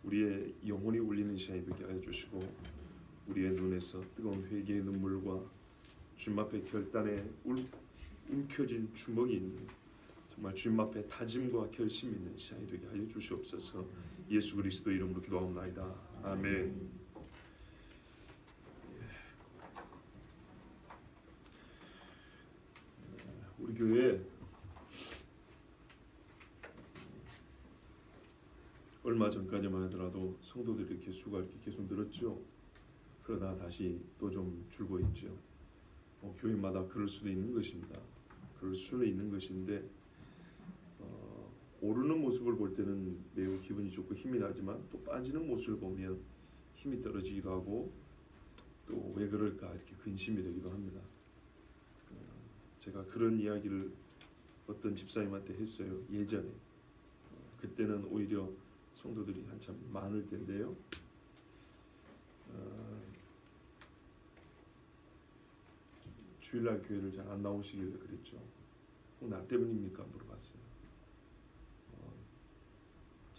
우리의 영혼이 울리는 시간이 되게 하여 주시고 우리의 눈에서 뜨거운 회개의 눈물과 주님 앞에 결단에 움켜진 주먹이 있는 정말 주님 앞에 다짐과 결심이 있는 시간이 되게 하여 주시옵소서. 예수 그리스도 이름으로 기도하옵나이다. 아멘. 우리 교회에 얼마 전까지만 하더라도 성도들이 이렇게 수가 이렇게 계속 늘었죠. 그러다 다시 또 좀 줄고 있죠. 교회마다 그럴 수도 있는 것입니다. 그럴 수는 있는 것인데 오르는 모습을 볼 때는 매우 기분이 좋고 힘이 나지만 또 빠지는 모습을 보면 힘이 떨어지기도 하고 또 왜 그럴까 이렇게 근심이 되기도 합니다. 제가 그런 이야기를 어떤 집사님한테 했어요. 예전에. 그때는 오히려 성도들이 한참 많을 텐데요. 주일날 교회를 잘 안 나오시길래 그랬죠. 나 때문입니까? 물어봤어요.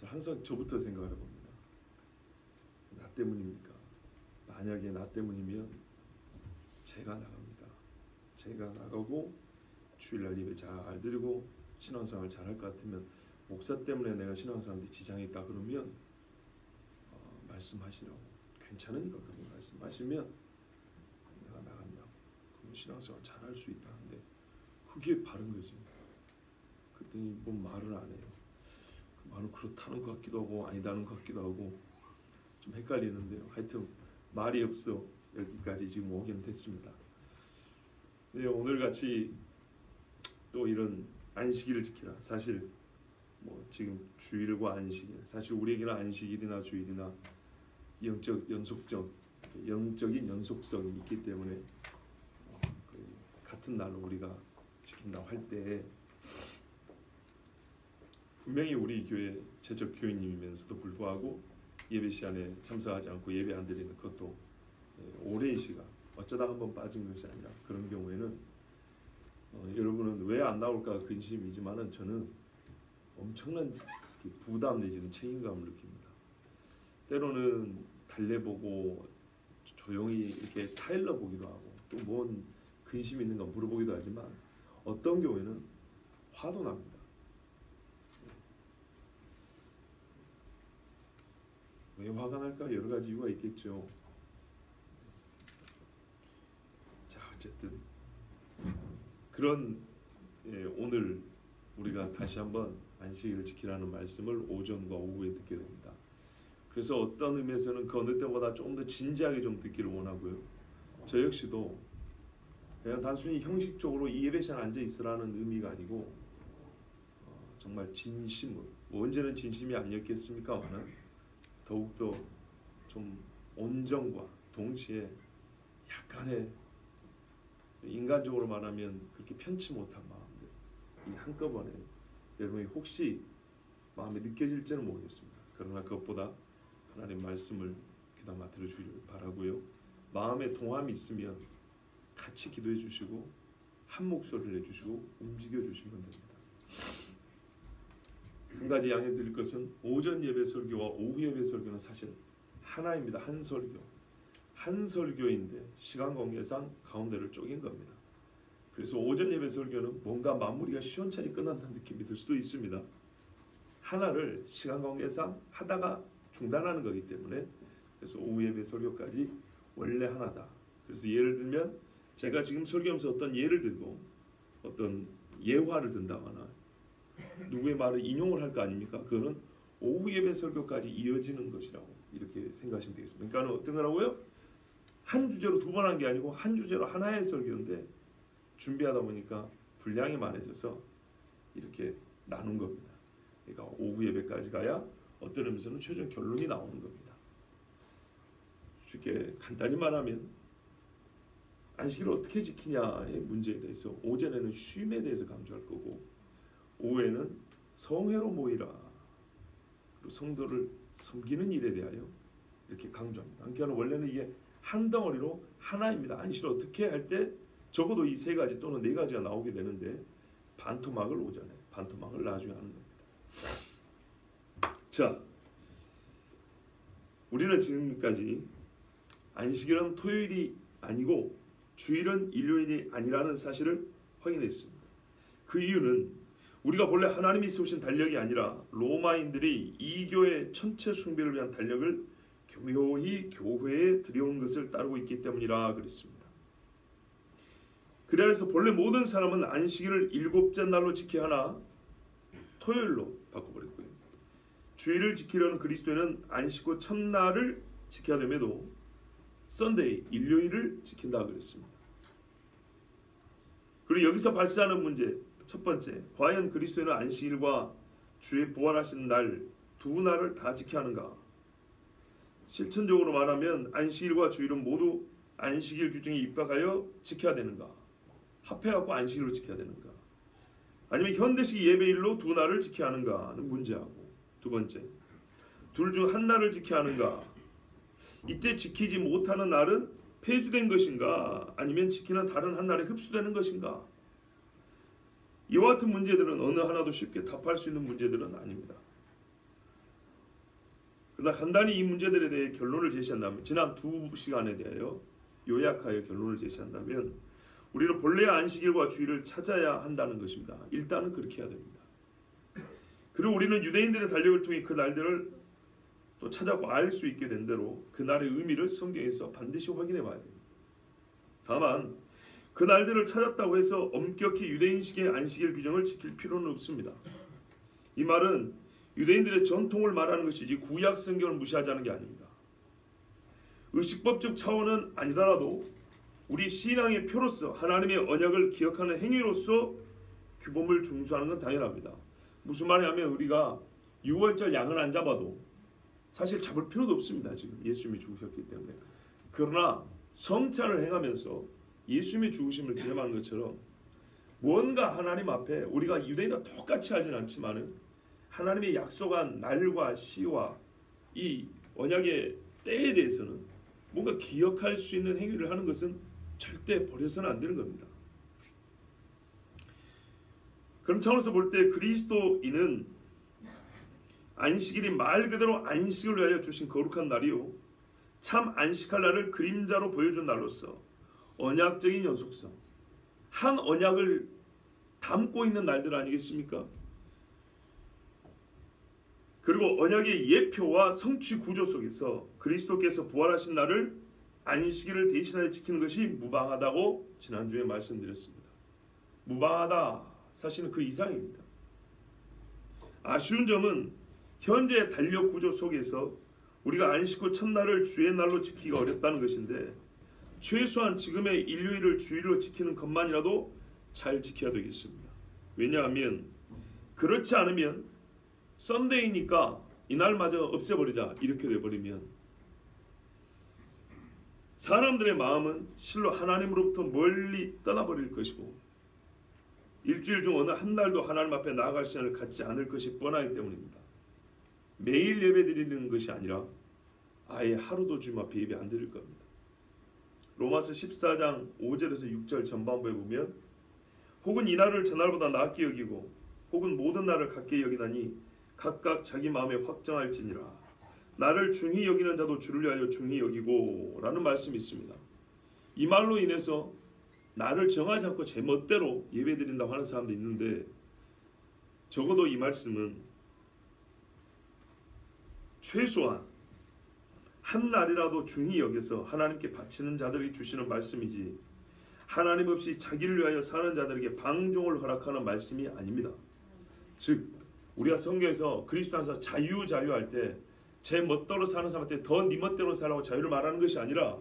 항상 저부터 생각을 해봅니다. 나 때문입니까? 만약에 나 때문이면 제가 나갑니다. 제가 나가고 주일날 예배 잘 드리고 신앙생활 잘할 것 같으면 목사 때문에 내가 신앙생활에 지장이 있다 그러면 말씀하시라고. 괜찮으니까 그렇게 말씀하시면 내가 나간다고. 그러면 신앙생활 잘할 수 있다 하는데 그게 바른 거지. 그랬더니 뭐 말을 안 해요. 말은 그렇다는 것 같기도 하고 아니다는 것 같기도 하고 좀 헷갈리는데요. 하여튼 말이 없어 여기까지 지금 오긴 됐습니다. 네, 오늘 같이 또 이런 안식일을 지키라. 사실 뭐 지금 주일과 안식일, 사실 우리에게는 안식일이나 주일이나 영적인 연속성이 있기 때문에 같은 날로 우리가 지킨다고 할 때 분명히 우리 교회 제적 교인님이면서도 불구하고 예배 시간에 참석하지 않고 예배 안 드리는 것도 오랜 시간 어쩌다 한번 빠진 것이 아니라 그런 경우에는 여러분은 왜 안 나올까 근심이지만은 저는 엄청난 부담 내지는 책임감을 느낍니다. 때로는 달래보고 조용히 이렇게 타일러 보기도 하고 또 뭔 근심 있는가 물어보기도 하지만 어떤 경우에는 화도 납니다. 왜 화가 날까? 여러 가지 이유가 있겠죠. 자, 어쨌든 그런 오늘 우리가 다시 한번 안식일을 지키라는 말씀을 오전과 오후에 듣게 됩니다. 그래서 어떤 의미에서는 그 어느 때보다 조금 더 진지하게 좀 듣기를 원하고요. 저 역시도 그냥 단순히 형식적으로 이 예배 시간에 앉아 있으라는 의미가 아니고 정말 진심으로 언제는 진심이 아니었겠습니까마는 더욱더 좀 온정과 동시에 약간의 인간적으로 말하면 그렇게 편치 못한 마음들 이 한꺼번에 여러분이 혹시 마음에 느껴질지는 모르겠습니다. 그러나 그것보다 하나님 말씀을 귀담아 들어주기를 바라고요. 마음에 동함이 있으면 같이 기도해 주시고 한 목소리를 내주시고 움직여 주시면 됩니다. 한 가지 양해 드릴 것은 오전 예배 설교와 오후 예배 설교는 사실 하나입니다. 한 설교. 한 설교인데 시간 관계상 가운데를 쪼갠 겁니다. 그래서 오전 예배 설교는 뭔가 마무리가 시원찮게 끝난다는 느낌이 들 수도 있습니다. 하나를 시간 관계상 하다가 중단하는 거기 때문에 그래서 오후 예배 설교까지 원래 하나다. 그래서 예를 들면 제가 지금 설교하면서 어떤 예를 들고 어떤 예화를 든다거나 누구의 말을 인용을 할 거 아닙니까? 그거는 오후 예배 설교까지 이어지는 것이라고 이렇게 생각하시면 되겠습니다. 그러니까 어떤 거라고요? 한 주제로 두 번 한 게 아니고 한 주제로 하나의 설교인데 준비하다 보니까 분량이 많아져서 이렇게 나눈 겁니다. 그러니까 오후 예배까지 가야 어떤 의미에서는 최종 결론이 나오는 겁니다. 쉽게 간단히 말하면 안식일을 어떻게 지키냐의 문제에 대해서 오전에는 쉼에 대해서 강조할 거고 오후에는 성회로 모이라 그리고 성도를 섬기는 일에 대하여 이렇게 강조합니다. 그러니까 원래는 이게 한 덩어리로 하나입니다. 안식일을 어떻게 할 때 적어도 이 세 가지 또는 네 가지가 나오게 되는데 반토막을 오전에 반토막을 나중에 하는 겁니다. 자, 우리는 지금까지 안식일은 토요일이 아니고 주일은 일요일이 아니라는 사실을 확인했습니다. 그 이유는 우리가 본래 하나님이 세우신 달력이 아니라 로마인들이 이교의 천체 숭배를 위한 달력을 교묘히 교회에 들여온 것을 따르고 있기 때문이라 그랬습니다. 그래서 본래 모든 사람은 안식일을 7째 날로 지켜야 하나 토요일로 바꿔버렸고요. 주일을 지키려는 그리스도인은 안식 후 첫날을 지켜야 됨에도 썬데이, 일요일을 지킨다 그랬습니다. 그리고 여기서 발생하는 문제 첫 번째, 과연 그리스도인은 안식일과 주의 부활하신 날 두 날을 다 지켜야 하는가? 실천적으로 말하면 안식일과 주일은 모두 안식일 규정에 입각하여 지켜야 되는가? 합해갖고 안식일로 지켜야 되는가? 아니면 현대식 예배일로 두 날을 지켜야 하는가는 문제하고, 두 번째, 둘 중 한 날을 지켜야 하는가? 이때 지키지 못하는 날은 폐주된 것인가? 아니면 지키는 다른 한 날에 흡수되는 것인가? 이와 같은 문제들은 어느 하나도 쉽게 답할 수 있는 문제들은 아닙니다. 그러나 간단히 이 문제들에 대해 결론을 제시한다면, 지난 2시간에 대하여 요약하여 결론을 제시한다면 우리는 본래의 안식일과 주일을 찾아야 한다는 것입니다. 일단은 그렇게 해야 됩니다. 그리고 우리는 유대인들의 달력을 통해 그 날들을 또 찾아고 알 수 있게 된 대로 그 날의 의미를 성경에서 반드시 확인해 봐야 됩니다. 다만 그 날들을 찾았다고 해서 엄격히 유대인식의 안식일 규정을 지킬 필요는 없습니다. 이 말은 유대인들의 전통을 말하는 것이지 구약 성경을 무시하자는 게 아닙니다. 의식법적 차원은 아니더라도 우리 신앙의 표로서 하나님의 언약을 기억하는 행위로서 규범을 준수하는 건 당연합니다. 무슨 말이냐면 우리가 6월절 양을 안 잡아도 사실 잡을 필요도 없습니다. 지금 예수님이 죽으셨기 때문에. 그러나 성찬을 행하면서 예수님의 죽으심을 기념하는 것처럼 무언가 하나님 앞에 우리가 유대인과 똑같이 하지는 않지만은 하나님의 약속한 날과 시와 이 언약의 때에 대해서는 뭔가 기억할 수 있는 행위를 하는 것은 절대 버려서는 안 되는 겁니다. 그런 차원에서 볼 때 그리스도인은 안식일이 말 그대로 안식을 위하여 주신 거룩한 날이요 참 안식할 날을 그림자로 보여준 날로서 언약적인 연속성, 한 언약을 담고 있는 날들 아니겠습니까? 그리고 언약의 예표와 성취 구조 속에서 그리스도께서 부활하신 날을 안식일을 대신하여 지키는 것이 무방하다고 지난주에 말씀드렸습니다. 무방하다, 사실은 그 이상입니다. 아쉬운 점은 현재 달력 구조 속에서 우리가 안식 후 첫날을 주의 날로 지키기가 어렵다는 것인데 최소한 지금의 일요일을 주일로 지키는 것만이라도 잘 지켜야 되겠습니다. 왜냐하면 그렇지 않으면 썬데이니까 이날마저 없애버리자 이렇게 돼버리면 사람들의 마음은 실로 하나님으로부터 멀리 떠나버릴 것이고 일주일 중 어느 한 날도 하나님 앞에 나아갈 시간을 갖지 않을 것이 뻔하기 때문입니다. 매일 예배 드리는 것이 아니라 아예 하루도 주님 앞에 예배 안 드릴 겁니다. 로마서 14장 5절에서 6절 전반부에 보면 혹은 이날을 전날보다 낫게 여기고 혹은 모든 날을 같게 여기나니 각각 자기 마음에 확정할지니라. 나를 중히 여기는 자도 주를 위하여 중히 여기고 라는 말씀이 있습니다. 이 말로 인해서 나를 정하지 않고 제 멋대로 예배드린다고 하는 사람도 있는데 적어도 이 말씀은 최소한 한 날이라도 중히 여겨서 하나님께 바치는 자들에게 주시는 말씀이지 하나님 없이 자기를 위하여 사는 자들에게 방종을 허락하는 말씀이 아닙니다. 즉 우리가 성경에서 그리스도 안에서 자유할 때 제 멋대로 사는 사람한테 더 네 멋대로 살라고 자유를 말하는 것이 아니라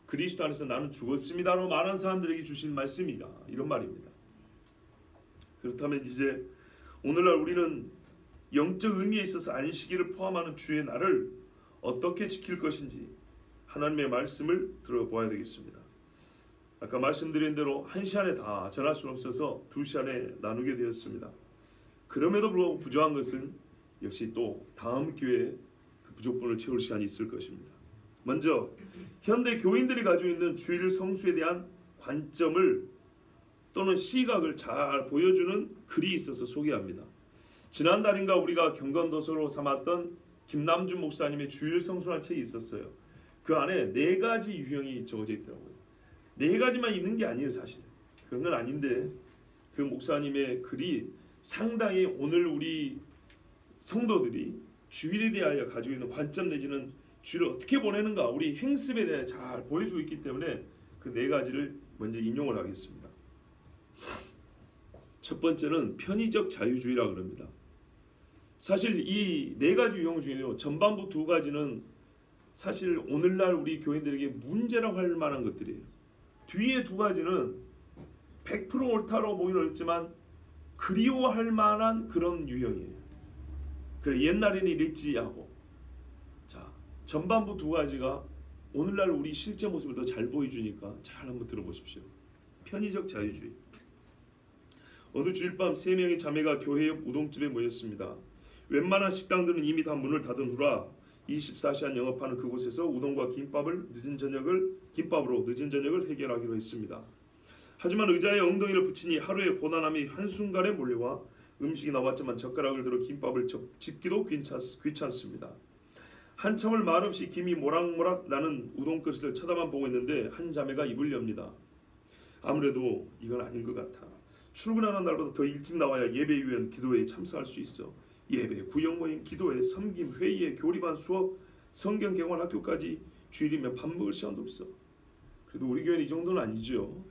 그리스도 안에서 나는 죽었습니다로 말하는 사람들에게 주신 말씀이다 이런 말입니다. 그렇다면 이제 오늘날 우리는 영적 의미에 있어서 안식일을 포함하는 주의 날을 어떻게 지킬 것인지 하나님의 말씀을 들어보아야 되겠습니다. 아까 말씀드린 대로 1시간에 다 전할 수 없어서 2시간에 나누게 되었습니다. 그럼에도 불구하고 부족한 것은 역시 또 다음 기회에 그 부족분을 채울 시간이 있을 것입니다. 먼저 현대 교인들이 가지고 있는 주일 성수에 대한 관점을 또는 시각을 잘 보여주는 글이 있어서 소개합니다. 지난달인가 우리가 경건도서로 삼았던 김남준 목사님의 주일 성수라는 책이 있었어요. 그 안에 4가지 유형이 적어져 있더라고요. 4가지만 있는 게 아니에요, 사실. 그런 건 아닌데 그 목사님의 글이 상당히 오늘 우리 성도들이 주일에 대하여 가지고 있는 관점 내지는 주일을 어떻게 보내는가 우리 행습에 대해 잘 보여주고 있기 때문에 그 4가지를 먼저 인용을 하겠습니다. 첫 번째는 편의적 자유주의라고 그럽니다. 사실 이 4가지 유형 중에요. 전반부 2가지는 사실 오늘날 우리 교인들에게 문제라고 할 만한 것들이에요. 뒤에 2가지는 100% 옳다고 보기는 어렵지만 그리워할 만한 그런 유형이에요. 그래 옛날에는 이랬지 하고. 자, 전반부 2가지가 오늘날 우리 실제 모습을 더 잘 보여주니까 잘 한번 들어보십시오. 편의적 자유주의. 어느 주일 밤 3명의 자매가 교회 옆 우동집에 모였습니다. 웬만한 식당들은 이미 다 문을 닫은 후라 24시간 영업하는 그곳에서 우동과 김밥으로 늦은 저녁을 해결하기로 했습니다. 하지만 의자에 엉덩이를 붙이니 하루의 고단함이 한순간에 몰려와 음식이 나왔지만 젓가락을 들어 김밥을 집기도 귀찮습니다. 한참을 말없이 김이 모락모락 나는 우동 그릇을 쳐다만 보고 있는데 한 자매가 입을 엽니다. 아무래도 이건 아닌 것 같아. 출근하는 날보다 더 일찍 나와야 예배 위원 기도회에 참석할 수 있어. 예배, 구역 모임, 기도회, 섬김, 회의에 교리반 수업, 성경 개관 학교까지 주일이면 밥 먹을 시간도 없어. 그래도 우리 교회는 이 정도는 아니죠.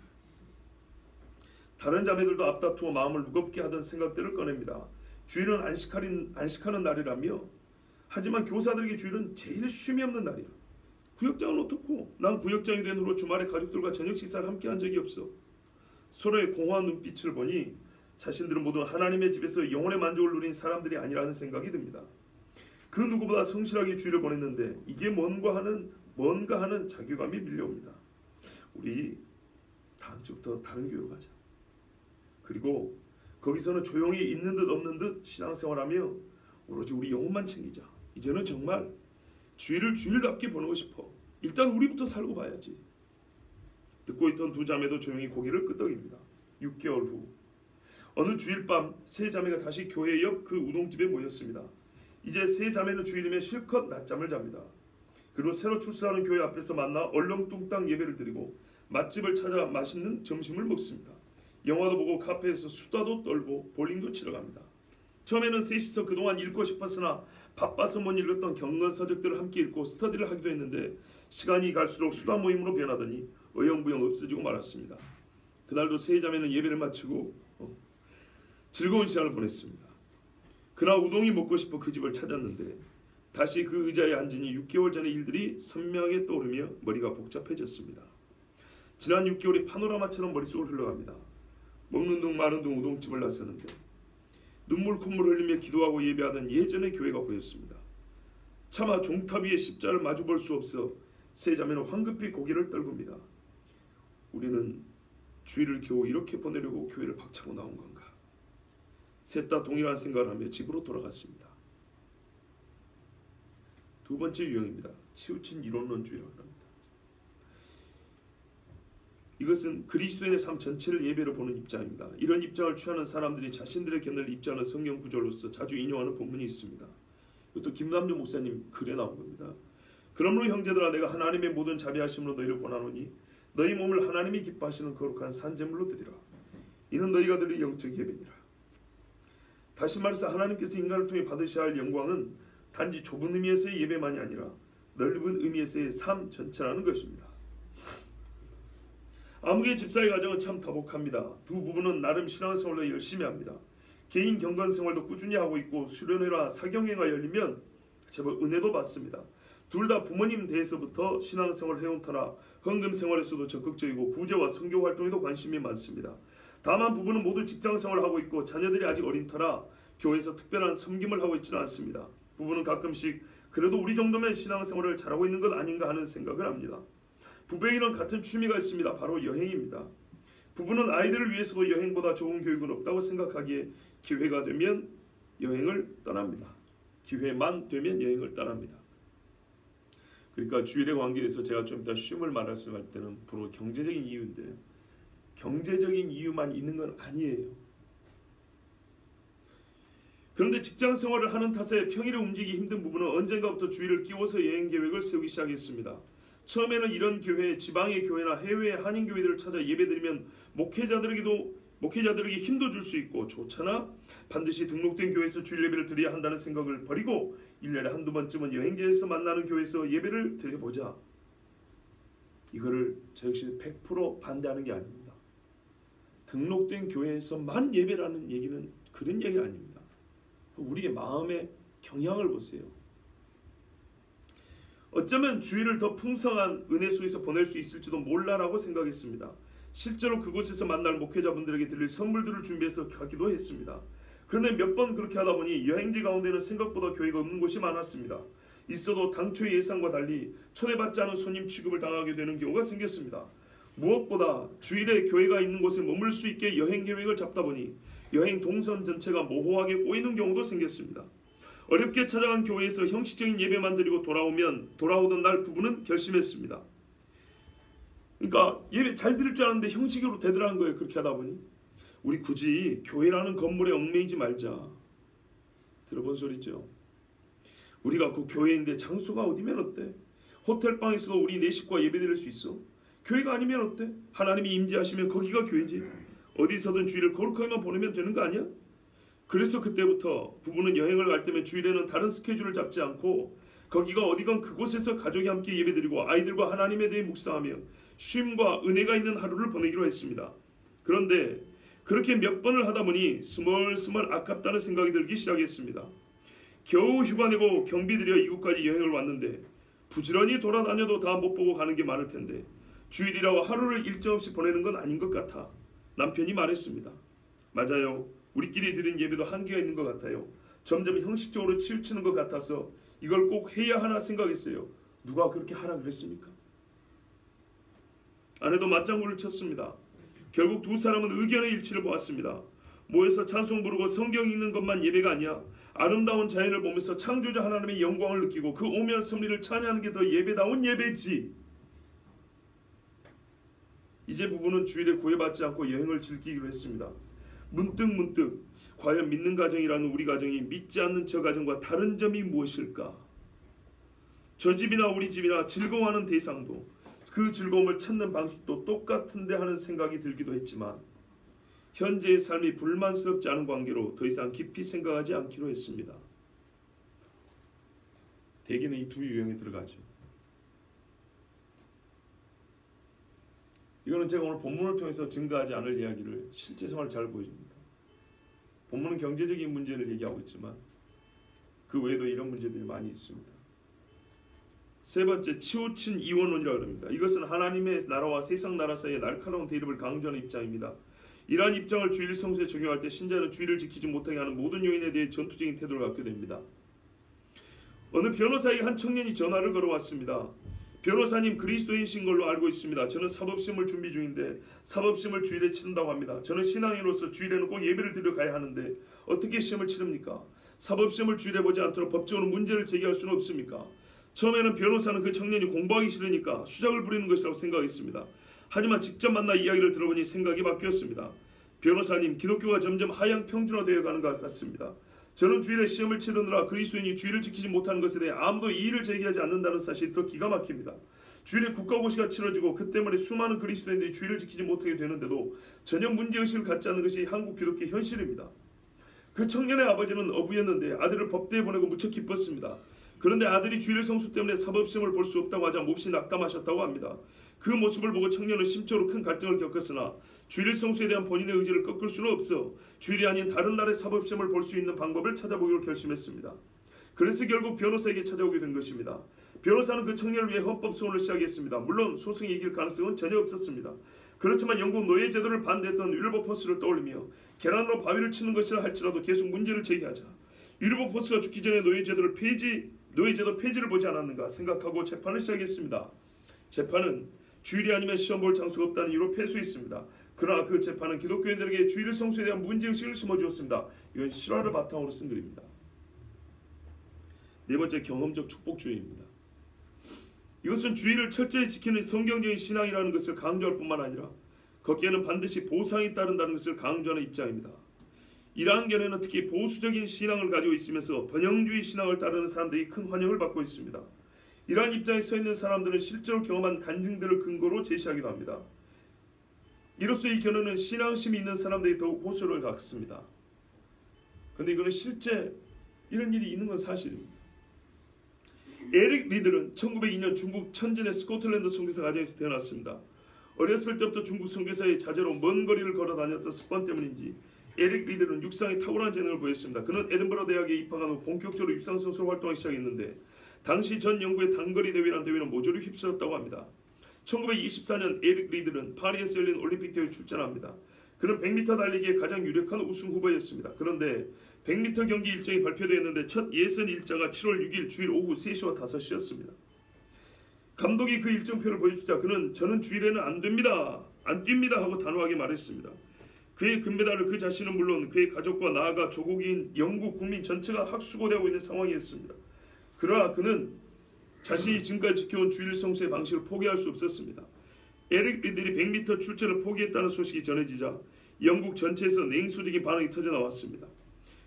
다른 자매들도 앞다투어 마음을 무겁게 하던 생각들을 꺼냅니다. 주일은 안식하는 날이라며 하지만 교사들에게 주일은 제일 쉼이 없는 날이야. 구역장은 어떻고? 난 구역장이 된 후로 주말에 가족들과 저녁 식사를 함께 한 적이 없어. 서로의 공허한 눈빛을 보니 자신들은 모두 하나님의 집에서 영혼의 만족을 누린 사람들이 아니라는 생각이 듭니다. 그 누구보다 성실하게 주일을 보냈는데 이게 뭔가 하는 자괴감이 밀려옵니다. 우리 다음 주부터 다른 교회로 가자. 그리고 거기서는 조용히 있는 듯 없는 듯 신앙생활하며 오로지 우리 영혼만 챙기자. 이제는 정말 주일을 주일답게 보내고 싶어. 일단 우리부터 살고 봐야지. 듣고 있던 2 자매도 조용히 고개를 끄덕입니다. 6개월 후 어느 주일 밤 3 자매가 다시 교회 옆 그 우동집에 모였습니다. 이제 3 자매는 주일이면 실컷 낮잠을 잡니다. 그리고 새로 출소하는 교회 앞에서 만나 얼렁뚱땅 예배를 드리고 맛집을 찾아 맛있는 점심을 먹습니다. 영화도 보고 카페에서 수다도 떨고 볼링도 치러 갑니다. 처음에는 셋이서 그동안 읽고 싶었으나 바빠서 못 읽었던 경건 서적들을 함께 읽고 스터디를 하기도 했는데 시간이 갈수록 수다 모임으로 변하더니 어영부영 없어지고 말았습니다. 그날도 3 자매는 예배를 마치고 즐거운 시간을 보냈습니다. 그날 우동이 먹고 싶어 그 집을 찾았는데 다시 그 의자에 앉으니 6개월 전의 일들이 선명하게 떠오르며 머리가 복잡해졌습니다. 지난 6개월이 파노라마처럼 머릿속을 흘러갑니다. 먹는 둥 마는 둥 우동집을 나서는데 눈물 콧물 흘리며 기도하고 예배하던 예전의 교회가 보였습니다. 차마 종탑 위에 십자를 마주볼 수 없어 3 자매는 황급히 고개를 떨굽니다. 우리는 주일을 겨우 이렇게 보내려고 교회를 박차고 나온 건가? 셋 다 동일한 생각을 하며 집으로 돌아갔습니다. 2번째 유형입니다. 치우친 이론론주의라고 합니다. 이것은 그리스도인의 삶 전체를 예배로 보는 입장입니다. 이런 입장을 취하는 사람들이 자신들의 견해를 입증하는 성경 구절로서 자주 인용하는 본문이 있습니다. 이것도 김남준 목사님 글에 나온 겁니다. 그러므로 형제들아 내가 하나님의 모든 자비하심으로 너희를 권하노니 너희 몸을 하나님이 기뻐하시는 거룩한 산제물로 드리라. 이는 너희가 드릴 영적 예배니라. 다시 말해서 하나님께서 인간을 통해 받으셔야 할 영광은 단지 좁은 의미에서의 예배만이 아니라 넓은 의미에서의 삶 전체라는 것입니다. 아무개 집사의 가정은 참 다복합니다. 2 부부는 나름 신앙생활도 열심히 합니다. 개인 경건생활도 꾸준히 하고 있고 수련회나 사경회가 열리면 제법 은혜도 받습니다. 둘 다 부모님 대에서부터 신앙생활을 해온 터라 헌금생활에서도 적극적이고 구제와 선교활동에도 관심이 많습니다. 다만 부부는 모두 직장생활을 하고 있고 자녀들이 아직 어린 터라 교회에서 특별한 섬김을 하고 있지는 않습니다. 부부는 가끔씩 그래도 우리 정도면 신앙생활을 잘하고 있는 것 아닌가 하는 생각을 합니다. 부부에게는 같은 취미가 있습니다. 바로 여행입니다. 부부는 아이들을 위해서도 여행보다 좋은 교육은 없다고 생각하기에 기회가 되면 여행을 떠납니다. 기회만 되면 여행을 떠납니다. 그러니까 주일의 관계에서 제가 좀 이따 쉼을 말씀할 때는 바로 경제적인 이유인데 경제적인 이유만 있는 건 아니에요. 그런데 직장 생활을 하는 탓에 평일에 움직이기 힘든 부부는 언젠가부터 주일을 끼워서 여행 계획을 세우기 시작했습니다. 처음에는 이런 교회, 지방의 교회나 해외의 한인교회들을 찾아 예배드리면 목회자들에게 힘도 줄 수 있고 좋잖아. 반드시 등록된 교회에서 주일 예배를 드려야 한다는 생각을 버리고 1년에 한두 번쯤은 여행지에서 만나는 교회에서 예배를 드려보자. 이거를 저 역시 100% 반대하는 게 아닙니다. 등록된 교회에서만 예배라는 얘기는 그런 얘기 아닙니다. 우리의 마음의 경향을 보세요. 어쩌면 주일을 더 풍성한 은혜 속에서 보낼 수 있을지도 몰라라고 생각했습니다. 실제로 그곳에서 만날 목회자분들에게 드릴 선물들을 준비해서 가기도 했습니다. 그런데 몇 번 그렇게 하다 보니 여행지 가운데는 생각보다 교회가 없는 곳이 많았습니다. 있어도 당초의 예상과 달리 초대받지 않은 손님 취급을 당하게 되는 경우가 생겼습니다. 무엇보다 주일에 교회가 있는 곳에 머물 수 있게 여행 계획을 잡다 보니 여행 동선 전체가 모호하게 꼬이는 경우도 생겼습니다. 어렵게 찾아간 교회에서 형식적인 예배만 드리고 돌아오던 날 부부는 결심했습니다. 그러니까 예배 잘 드릴 줄 알았는데 형식으로 되더라는 거예요. 그렇게 하다 보니 우리 굳이 교회라는 건물에 얽매이지 말자. 들어본 소리죠. 우리가 그 교회인데 장소가 어디면 어때? 호텔방에서도 우리 네 식구가 예배 드릴 수 있어. 교회가 아니면 어때? 하나님이 임재하시면 거기가 교회지. 어디서든 주일을 거룩하게만 보내면 되는 거 아니야? 그래서 그때부터 부부는 여행을 갈 때면 주일에는 다른 스케줄을 잡지 않고 거기가 어디건 그곳에서 가족이 함께 예배드리고 아이들과 하나님에 대해 묵상하며 쉼과 은혜가 있는 하루를 보내기로 했습니다. 그런데 그렇게 몇 번을 하다 보니 스멀스멀 아깝다는 생각이 들기 시작했습니다. 겨우 휴가 내고 경비 들여 이곳까지 여행을 왔는데 부지런히 돌아다녀도 다 못 보고 가는 게 많을 텐데 주일이라고 하루를 일정 없이 보내는 건 아닌 것 같아 남편이 말했습니다. 맞아요. 우리끼리 드린 예배도 한계가 있는 것 같아요. 점점 형식적으로 치우치는 것 같아서 이걸 꼭 해야 하나 생각했어요. 누가 그렇게 하라 그랬습니까? 아내도 맞장구를 쳤습니다. 결국 두 사람은 의견의 일치를 보았습니다. 모여서 찬송 부르고 성경 읽는 것만 예배가 아니야. 아름다운 자연을 보면서 창조자 하나님의 영광을 느끼고 그 오묘한 섭리를 찬양하는 게 더 예배다운 예배지. 이제 부부는 주일에 구애받지 않고 여행을 즐기기로 했습니다. 문득 과연 믿는 가정이라는 우리 가정이 믿지 않는 저 가정과 다른 점이 무엇일까? 저 집이나 우리 집이나 즐거워하는 대상도 그 즐거움을 찾는 방식도 똑같은데 하는 생각이 들기도 했지만 현재의 삶이 불만스럽지 않은 관계로 더 이상 깊이 생각하지 않기로 했습니다. 대개는 이 두 유형에 들어가죠. 이거는 제가 오늘 본문을 통해서 증거하지 않을 이야기를 실제 생활을 잘 보여줍니다. 본문은 경제적인 문제를 얘기하고 있지만 그 외에도 이런 문제들이 많이 있습니다. 세 번째, 치우친 이원론이라고 합니다. 이것은 하나님의 나라와 세상 나라 사이의 날카로운 대립을 강조하는 입장입니다. 이러한 입장을 주일 성수에 적용할 때 신자는 주일을 지키지 못하게 하는 모든 요인에 대해 전투적인 태도를 갖게 됩니다. 어느 변호사에게 한 청년이 전화를 걸어왔습니다. 변호사님, 그리스도인이신 걸로 알고 있습니다. 저는 사법시험을 준비 중인데 사법시험을 주일에 치른다고 합니다. 저는 신앙인으로서 주일에는 꼭 예배를 드려 가야 하는데 어떻게 시험을 치릅니까? 사법시험을 주일에 보지 않도록 법적으로 문제를 제기할 수는 없습니까? 처음에는 변호사는 그 청년이 공부하기 싫으니까 수작을 부리는 것이라고 생각했습니다. 하지만 직접 만나 이야기를 들어보니 생각이 바뀌었습니다. 변호사님, 기독교가 점점 하향 평준화되어 가는 것 같습니다. 저는 주일에 시험을 치르느라 그리스도인이 주일을 지키지 못하는 것에 대해 아무도 이의를 제기하지 않는다는 사실이 더 기가 막힙니다. 주일에 국가고시가 치러지고 그 때문에 수많은 그리스도인들이 주일을 지키지 못하게 되는데도 전혀 문제의식을 갖지 않는 것이 한국 기독교의 현실입니다. 그 청년의 아버지는 어부였는데 아들을 법대에 보내고 무척 기뻤습니다. 그런데 아들이 주일 성수 때문에 사법시험을 볼 수 없다고 하자 몹시 낙담하셨다고 합니다. 그 모습을 보고 청년은 심적으로 큰 갈등을 겪었으나 주일 성수에 대한 본인의 의지를 꺾을 수는 없어 주일이 아닌 다른 날의 사법시험을 볼 수 있는 방법을 찾아보기로 결심했습니다. 그래서 결국 변호사에게 찾아오게 된 것입니다. 변호사는 그 청년을 위해 헌법소원을 시작했습니다. 물론 소송이 이길 가능성은 전혀 없었습니다. 그렇지만 영국 노예제도를 반대했던 윌버포스를 떠올리며 계란으로 바위를 치는 것이라 할지라도 계속 문제를 제기하자 윌버포스가 죽기 전에 노예제도 폐지를 보지 않았는가 생각하고 재판을 시작했습니다. 재판은 주일이 아니면 시험 볼 장소가 없다는 이유로 패소했습니다. 그러나 그 재판은 기독교인들에게 주일 성수에 대한 문제의식을 심어주었습니다. 이건 실화를 바탕으로 쓴 글입니다. 네 번째, 경험적 축복주의입니다. 이것은 주일을 철저히 지키는 성경적인 신앙이라는 것을 강조할 뿐만 아니라 거기에는 반드시 보상이 따른다는 것을 강조하는 입장입니다. 이러한 견해는 특히 보수적인 신앙을 가지고 있으면서 번영주의 신앙을 따르는 사람들이 큰 환영을 받고 있습니다. 이러한 입장에 서 있는 사람들은 실제로 경험한 간증들을 근거로 제시하기도 합니다. 이로써 이 견해는 신앙심이 있는 사람들이 더욱 호소를 갖습니다. 그런데 이거는 실제 이런 일이 있는 건 사실입니다. 에릭 리들은 1902년 중국 천진의 스코틀랜드 선교사 가정에서 태어났습니다. 어렸을 때부터 중국 선교사의 자제로 먼 거리를 걸어 다녔던 습관 때문인지 에릭 리들은 육상에 탁월한 재능을 보였습니다. 그는 에든버러 대학에 입학한 후 본격적으로 육상 선수로 활동하기 시작했는데 당시 전 영국의 단거리 대회라는 대회는 모조리 휩쓸었다고 합니다. 1924년 에릭 리들은 파리에서 열린 올림픽 대회에 출전합니다. 그는 100m 달리기에 가장 유력한 우승 후보였습니다. 그런데 100m 경기 일정이 발표되었는데 첫 예선 일자가 7월 6일 주일 오후 3시와 5시였습니다. 감독이 그 일정표를 보여주자 그는 저는 주일에는 안 됩니다. 안 뜁니다 하고 단호하게 말했습니다. 그의 금메달을 그 자신은 물론 그의 가족과 나아가 조국인 영국 국민 전체가 학수고대하고 있는 상황이었습니다. 그러나 그는 자신이 지금까지 지켜온 주일 성수의 방식을 포기할 수 없었습니다. 에릭 리들이 100m 출전을 포기했다는 소식이 전해지자 영국 전체에서 냉소적인 반응이 터져나왔습니다.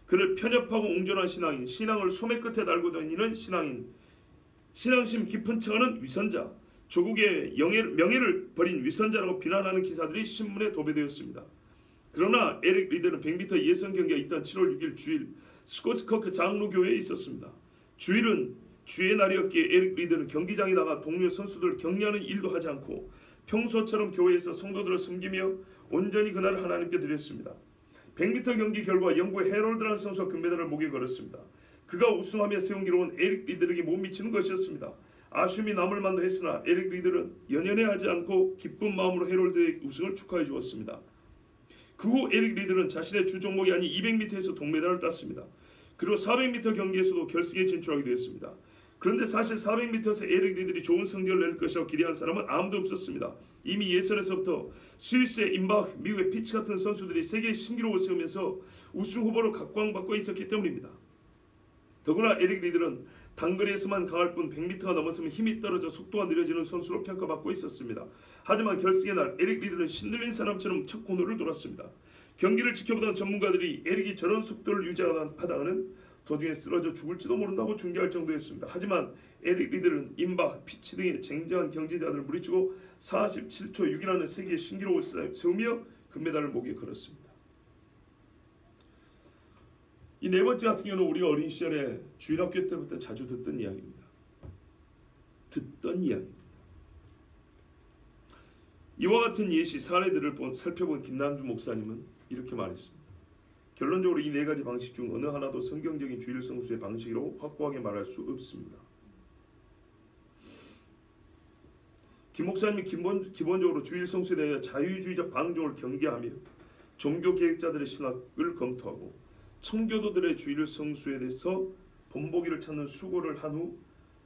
그를 편협하고 옹졸한 신앙인, 신앙을 소매 끝에 달고 다니는 신앙인, 신앙심 깊은 척하는 위선자, 조국의 명예를 버린 위선자라고 비난하는 기사들이 신문에 도배되었습니다. 그러나 에릭 리들은 100m 예선 경기가 있던 7월 6일 주일 스코츠커크 장로교회에 있었습니다. 주일은 주의 날이었기에 에릭 리들은 경기장에 나가 동료 선수들을 격려하는 일도 하지 않고 평소처럼 교회에서 성도들을 섬기며 온전히 그날을 하나님께 드렸습니다. 100m 경기 결과 영국의 헤럴드라는 선수가 금메달을 목에 걸었습니다. 그가 우승하며 세운 기록은 에릭 리들에게 못 미치는 것이었습니다. 아쉬움이 남을 만도 했으나 에릭 리들은 연연해하지 않고 기쁜 마음으로 헤럴드의 우승을 축하해 주었습니다. 그 후 에릭 리들은 자신의 주 종목이 아닌 200m에서 동메달을 땄습니다. 그리고 400m 경기에서도 결승에 진출하게 되었습니다. 그런데 사실 400m에서 에릭 리들이 좋은 성적을 낼 것이라고 기대한 사람은 아무도 없었습니다. 이미 예선에서부터 스위스의 임바흐, 미국의 피치 같은 선수들이 세계 신기록을 세우면서 우승 후보로 각광받고 있었기 때문입니다. 더구나 에릭 리들은 단거리에서만 강할 뿐 100m가 넘어서면 힘이 떨어져 속도가 느려지는 선수로 평가받고 있었습니다. 하지만 결승의 날 에릭 리들은 신들린 사람처럼 첫 코너를 돌았습니다. 경기를 지켜보던 전문가들이 에릭이 저런 속도를 유지하다가는 도중에 쓰러져 죽을지도 모른다고 중계할 정도였습니다. 하지만 에릭 리들은 임박, 피치 등의 쟁쟁한 경쟁자들을 물리치고 47초 6이라는 세계 신기록을 세우며 금메달을 목에 걸었습니다. 이 네 번째 같은 경우는 우리가 어린 시절에 주일학교 때부터 자주 듣던 이야기입니다. 이와 같은 예시 사례들을 살펴본 김남주 목사님은 이렇게 말했습니다. 결론적으로 이 네 가지 방식 중 어느 하나도 성경적인 주일 성수의 방식이라고 확고하게 말할 수 없습니다. 김 목사님이 기본적으로 주일 성수에 대해 자유주의적 방종을 경계하며 종교 계획자들의 신학을 검토하고 청교도들의 주일 성수에 대해서 본보기를 찾는 수고를 한 후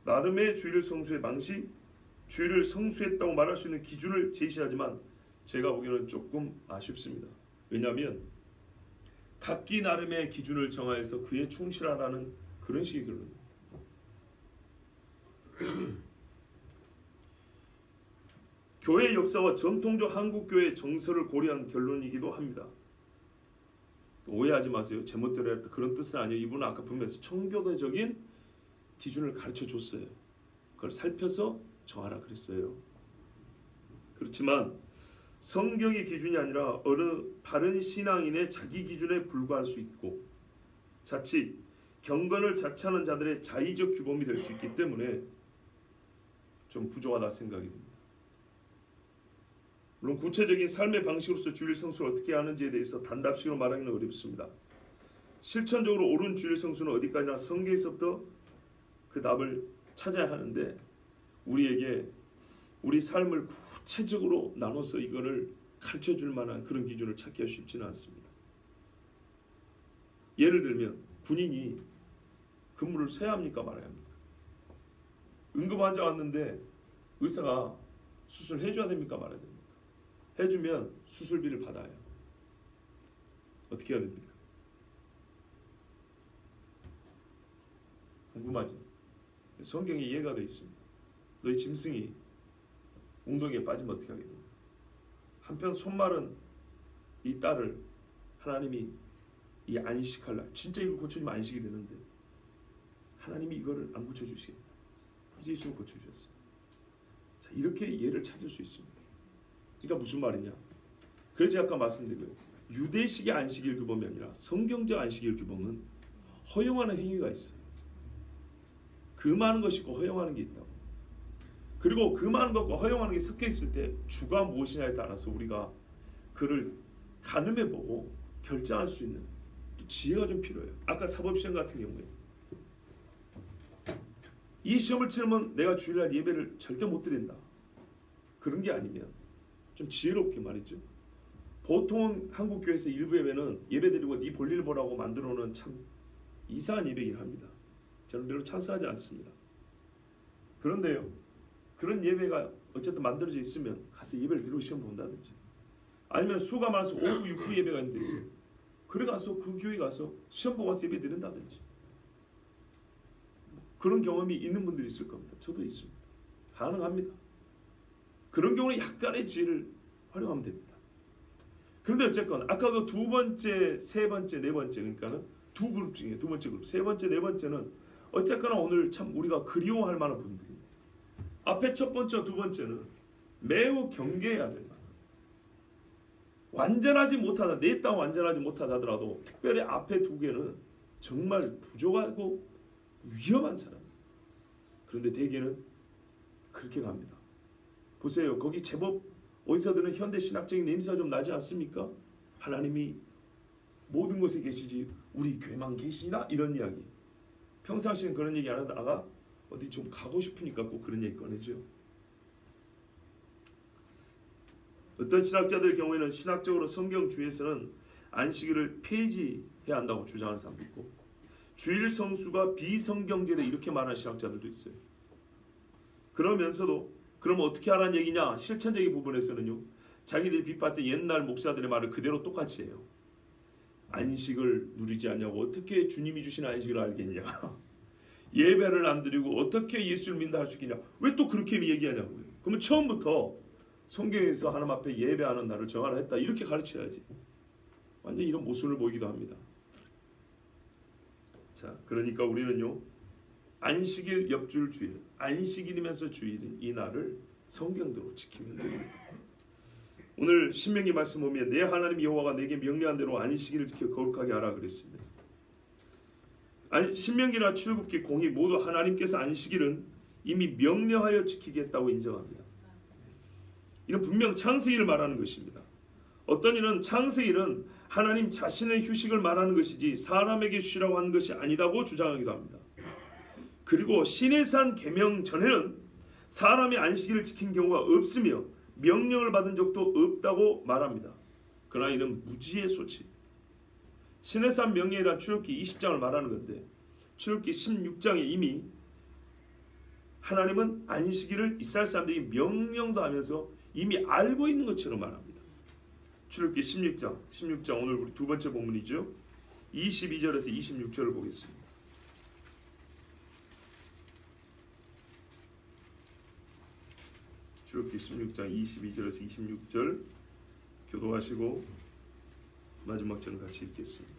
나름의 주일 성수의 방식, 주일을 성수했다고 말할 수 있는 기준을 제시하지만 제가 보기에는 조금 아쉽습니다. 왜냐하면 각기 나름의 기준을 정하여서 그에 충실하라는 그런 식의 결론입니다. 교회 역사와 전통적 한국교회의 정서를 고려한 결론이기도 합니다. 오해하지 마세요. 제멋대로 했다 그런 뜻은 아니에요. 이분은 아까 분명히 청교도적인 기준을 가르쳐 줬어요. 그걸 살펴서 정하라 그랬어요. 그렇지만 성경의 기준이 아니라 어느 바른 신앙인의 자기 기준에 불과할 수 있고 자칫 경건을 자처하는 자들의 자의적 규범이 될 수 있기 때문에 좀 부족하다 생각이 듭니다. 물론 구체적인 삶의 방식으로서 주일 성수를 어떻게 하는지에 대해서 단답식으로 말하기는 어렵습니다. 실천적으로 옳은 주일 성수는 어디까지나 성경에서부터 그 답을 찾아야 하는데 우리에게 우리 삶을 구체적으로 나눠서 이거를 가르쳐줄 만한 그런 기준을 찾기가 쉽지는 않습니다. 예를 들면 군인이 근무를 쇠야 합니까 말아야 합니까? 응급 환자 왔는데 의사가 수술해줘야 됩니까 말아야 됩니까? 해주면 수술비를 받아요. 어떻게 해야 됩니까? 궁금하죠? 성경에 이해가 되어 있습니다. 너희 짐승이 웅덩이에 빠지면 어떻게 하게 됩니까? 한편 손마른 이 딸을 하나님이 이 안식할 날 진짜 이걸 고쳐주면 안식이 되는데 하나님이 이거를 안 고쳐주시겠다. 그래서 예수를 고쳐주셨어요. 자, 이렇게 예를 찾을 수 있습니다. 그러니까 무슨 말이냐? 그래서 아까 말씀드린 거예요. 유대식의 안식일 규범이 아니라 성경적 안식일 규범은 허용하는 행위가 있어요. 금하는 것이 있고 허용하는 게 있다고. 그리고 금하는 것과 허용하는 게 섞여 있을 때 주가 무엇이냐에 따라서 우리가 그를 가늠해 보고 결정할 수 있는 또 지혜가 좀 필요해요. 아까 사법시험 같은 경우에 이 시험을 치르면 내가 주일날 예배를 절대 못 드린다. 그런 게 아니면 좀 지혜롭게 말이죠. 보통 한국 교회에서 일부 예배는 예배드리고 네 볼일 보라고 만들어 놓은 참 이상한 예배이긴 합니다. 저는 별로 찬성하지 않습니다. 그런데요, 그런 예배가 어쨌든 만들어져 있으면 가서 예배를 드리고 시험 본다든지, 아니면 수가 많아서 오후 6부 예배가 있는 데 있어요. 그래 가서 그 교회 가서 시험 보고 와서 예배 드린다든지, 그런 경험이 있는 분들이 있을 겁니다. 저도 있습니다. 가능합니다. 그런 경우는 약간의 지혜를 활용하면 됩니다. 그런데 어쨌건 아까 그 두 번째, 세 번째, 네 번째, 그러니까는 두 그룹 중에 두 번째 그룹, 세 번째, 네 번째는 어쨌거나 오늘 참 우리가 그리워할 만한 분들입니다. 앞에 첫 번째와 두 번째는 매우 경계해야 될 만한, 완전하지 못하다, 내 땅 완전하지 못하다 하더라도 특별히 앞에 두 개는 정말 부족하고 위험한 사람입니다. 그런데 대개는 그렇게 갑니다. 보세요. 거기 제법 어디서든 현대 신학적인 냄새가 좀 나지 않습니까? 하나님이 모든 곳에 계시지 우리 교회만 계시나? 이런 이야기. 평상시엔 그런 얘기 안 하다가 어디 좀 가고 싶으니까 꼭 그런 얘기 꺼내죠. 어떤 신학자들의 경우에는 신학적으로 성경주의에서는 안식일을 폐지해야 한다고 주장하는 사람도 있고, 주일 성수가 비성경제다 이렇게 말하는 신학자들도 있어요. 그러면서도 그럼 어떻게 하라는 얘기냐? 실천적인 부분에서는요, 자기들이 비판했던 옛날 목사들의 말을 그대로 똑같이 해요. 안식을 누리지 않냐고 어떻게 주님이 주신 안식을 알겠냐? 예배를 안 드리고 어떻게 예수를 믿는다 할 수 있겠냐? 왜 또 그렇게 얘기하냐고요? 그러면 처음부터 성경에서 하나님 앞에 예배하는 날을 정하라 했다 이렇게 가르쳐야지. 완전 이런 모순을 보이기도 합니다. 자, 그러니까 우리는요, 안식일 옆줄 주일, 안식일이면서 주일인 이 날을 성경대로 지키면 됩니다. 오늘 신명기 말씀 보면 내 하나님 여호와가 내게 명령한 대로 안식일을 지켜 거룩하게 하라 그랬습니다. 신명기나 출애굽기 공의 모두 하나님께서 안식일은 이미 명령하여 지키겠다고 인정합니다. 이는 분명 창세일을 말하는 것입니다. 어떤 이는 창세일은 하나님 자신의 휴식을 말하는 것이지 사람에게 쉬라고 하는 것이 아니다고 주장하기도 합니다. 그리고 시내산 계명 전에는 사람이 안식일을 지킨 경우가 없으며 명령을 받은 적도 없다고 말합니다. 그러나 이는 무지의 소치. 시내산 명령이란 출애굽기 20장을 말하는 건데, 출애굽기 16장에 이미 하나님은 안식일을 이스라엘 사람들이 명령도 하면서 이미 알고 있는 것처럼 말합니다. 출애굽기 16장 오늘 우리 두 번째 본문이죠. 22절에서 26절을 보겠습니다. 출애굽기 16장 22절에서 26절 교도하시고 마지막 절을 같이 읽겠습니다.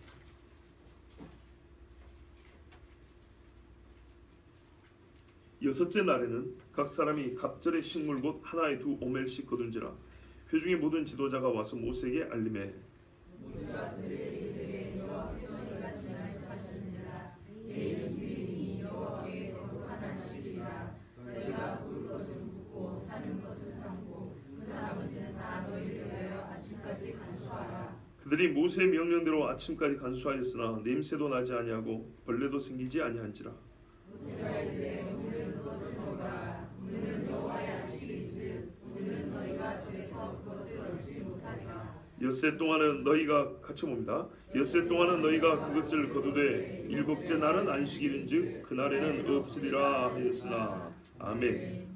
여섯째 날에는 각 사람이 갑절의 식물 곧 하나에 2 오멜씩 거둔지라. 회중의 모든 지도자가 와서 모세에게 알림해. 모세가 그들에게 이르되 여호와께서 이같이 말씀하셨느니라. 내일은 유일이니 여호와께 거룩한 안식일이라. 너희가 굴 것은 굽고 삶은 것은 삶고 그 나머지는 다 너희를 위하여 아침까지 간수하라. 그들이 모세의 명령대로 아침까지 간수하였으나 냄새도 나지 아니하고 벌레도 생기지 아니한지라. 모세가 이르되 오늘은 그것을 먹으라. 오늘은 여호와의 안식일이즉 오늘은 너희가 들에서 그것을 얻지 못하리라. 엿새 동안은 너희가 같이 봅니다. 엿새 동안은 너희가 그것을 거두되 일곱째 날은 안식일인즉 그날에는 없으리라 하였으나. 아멘.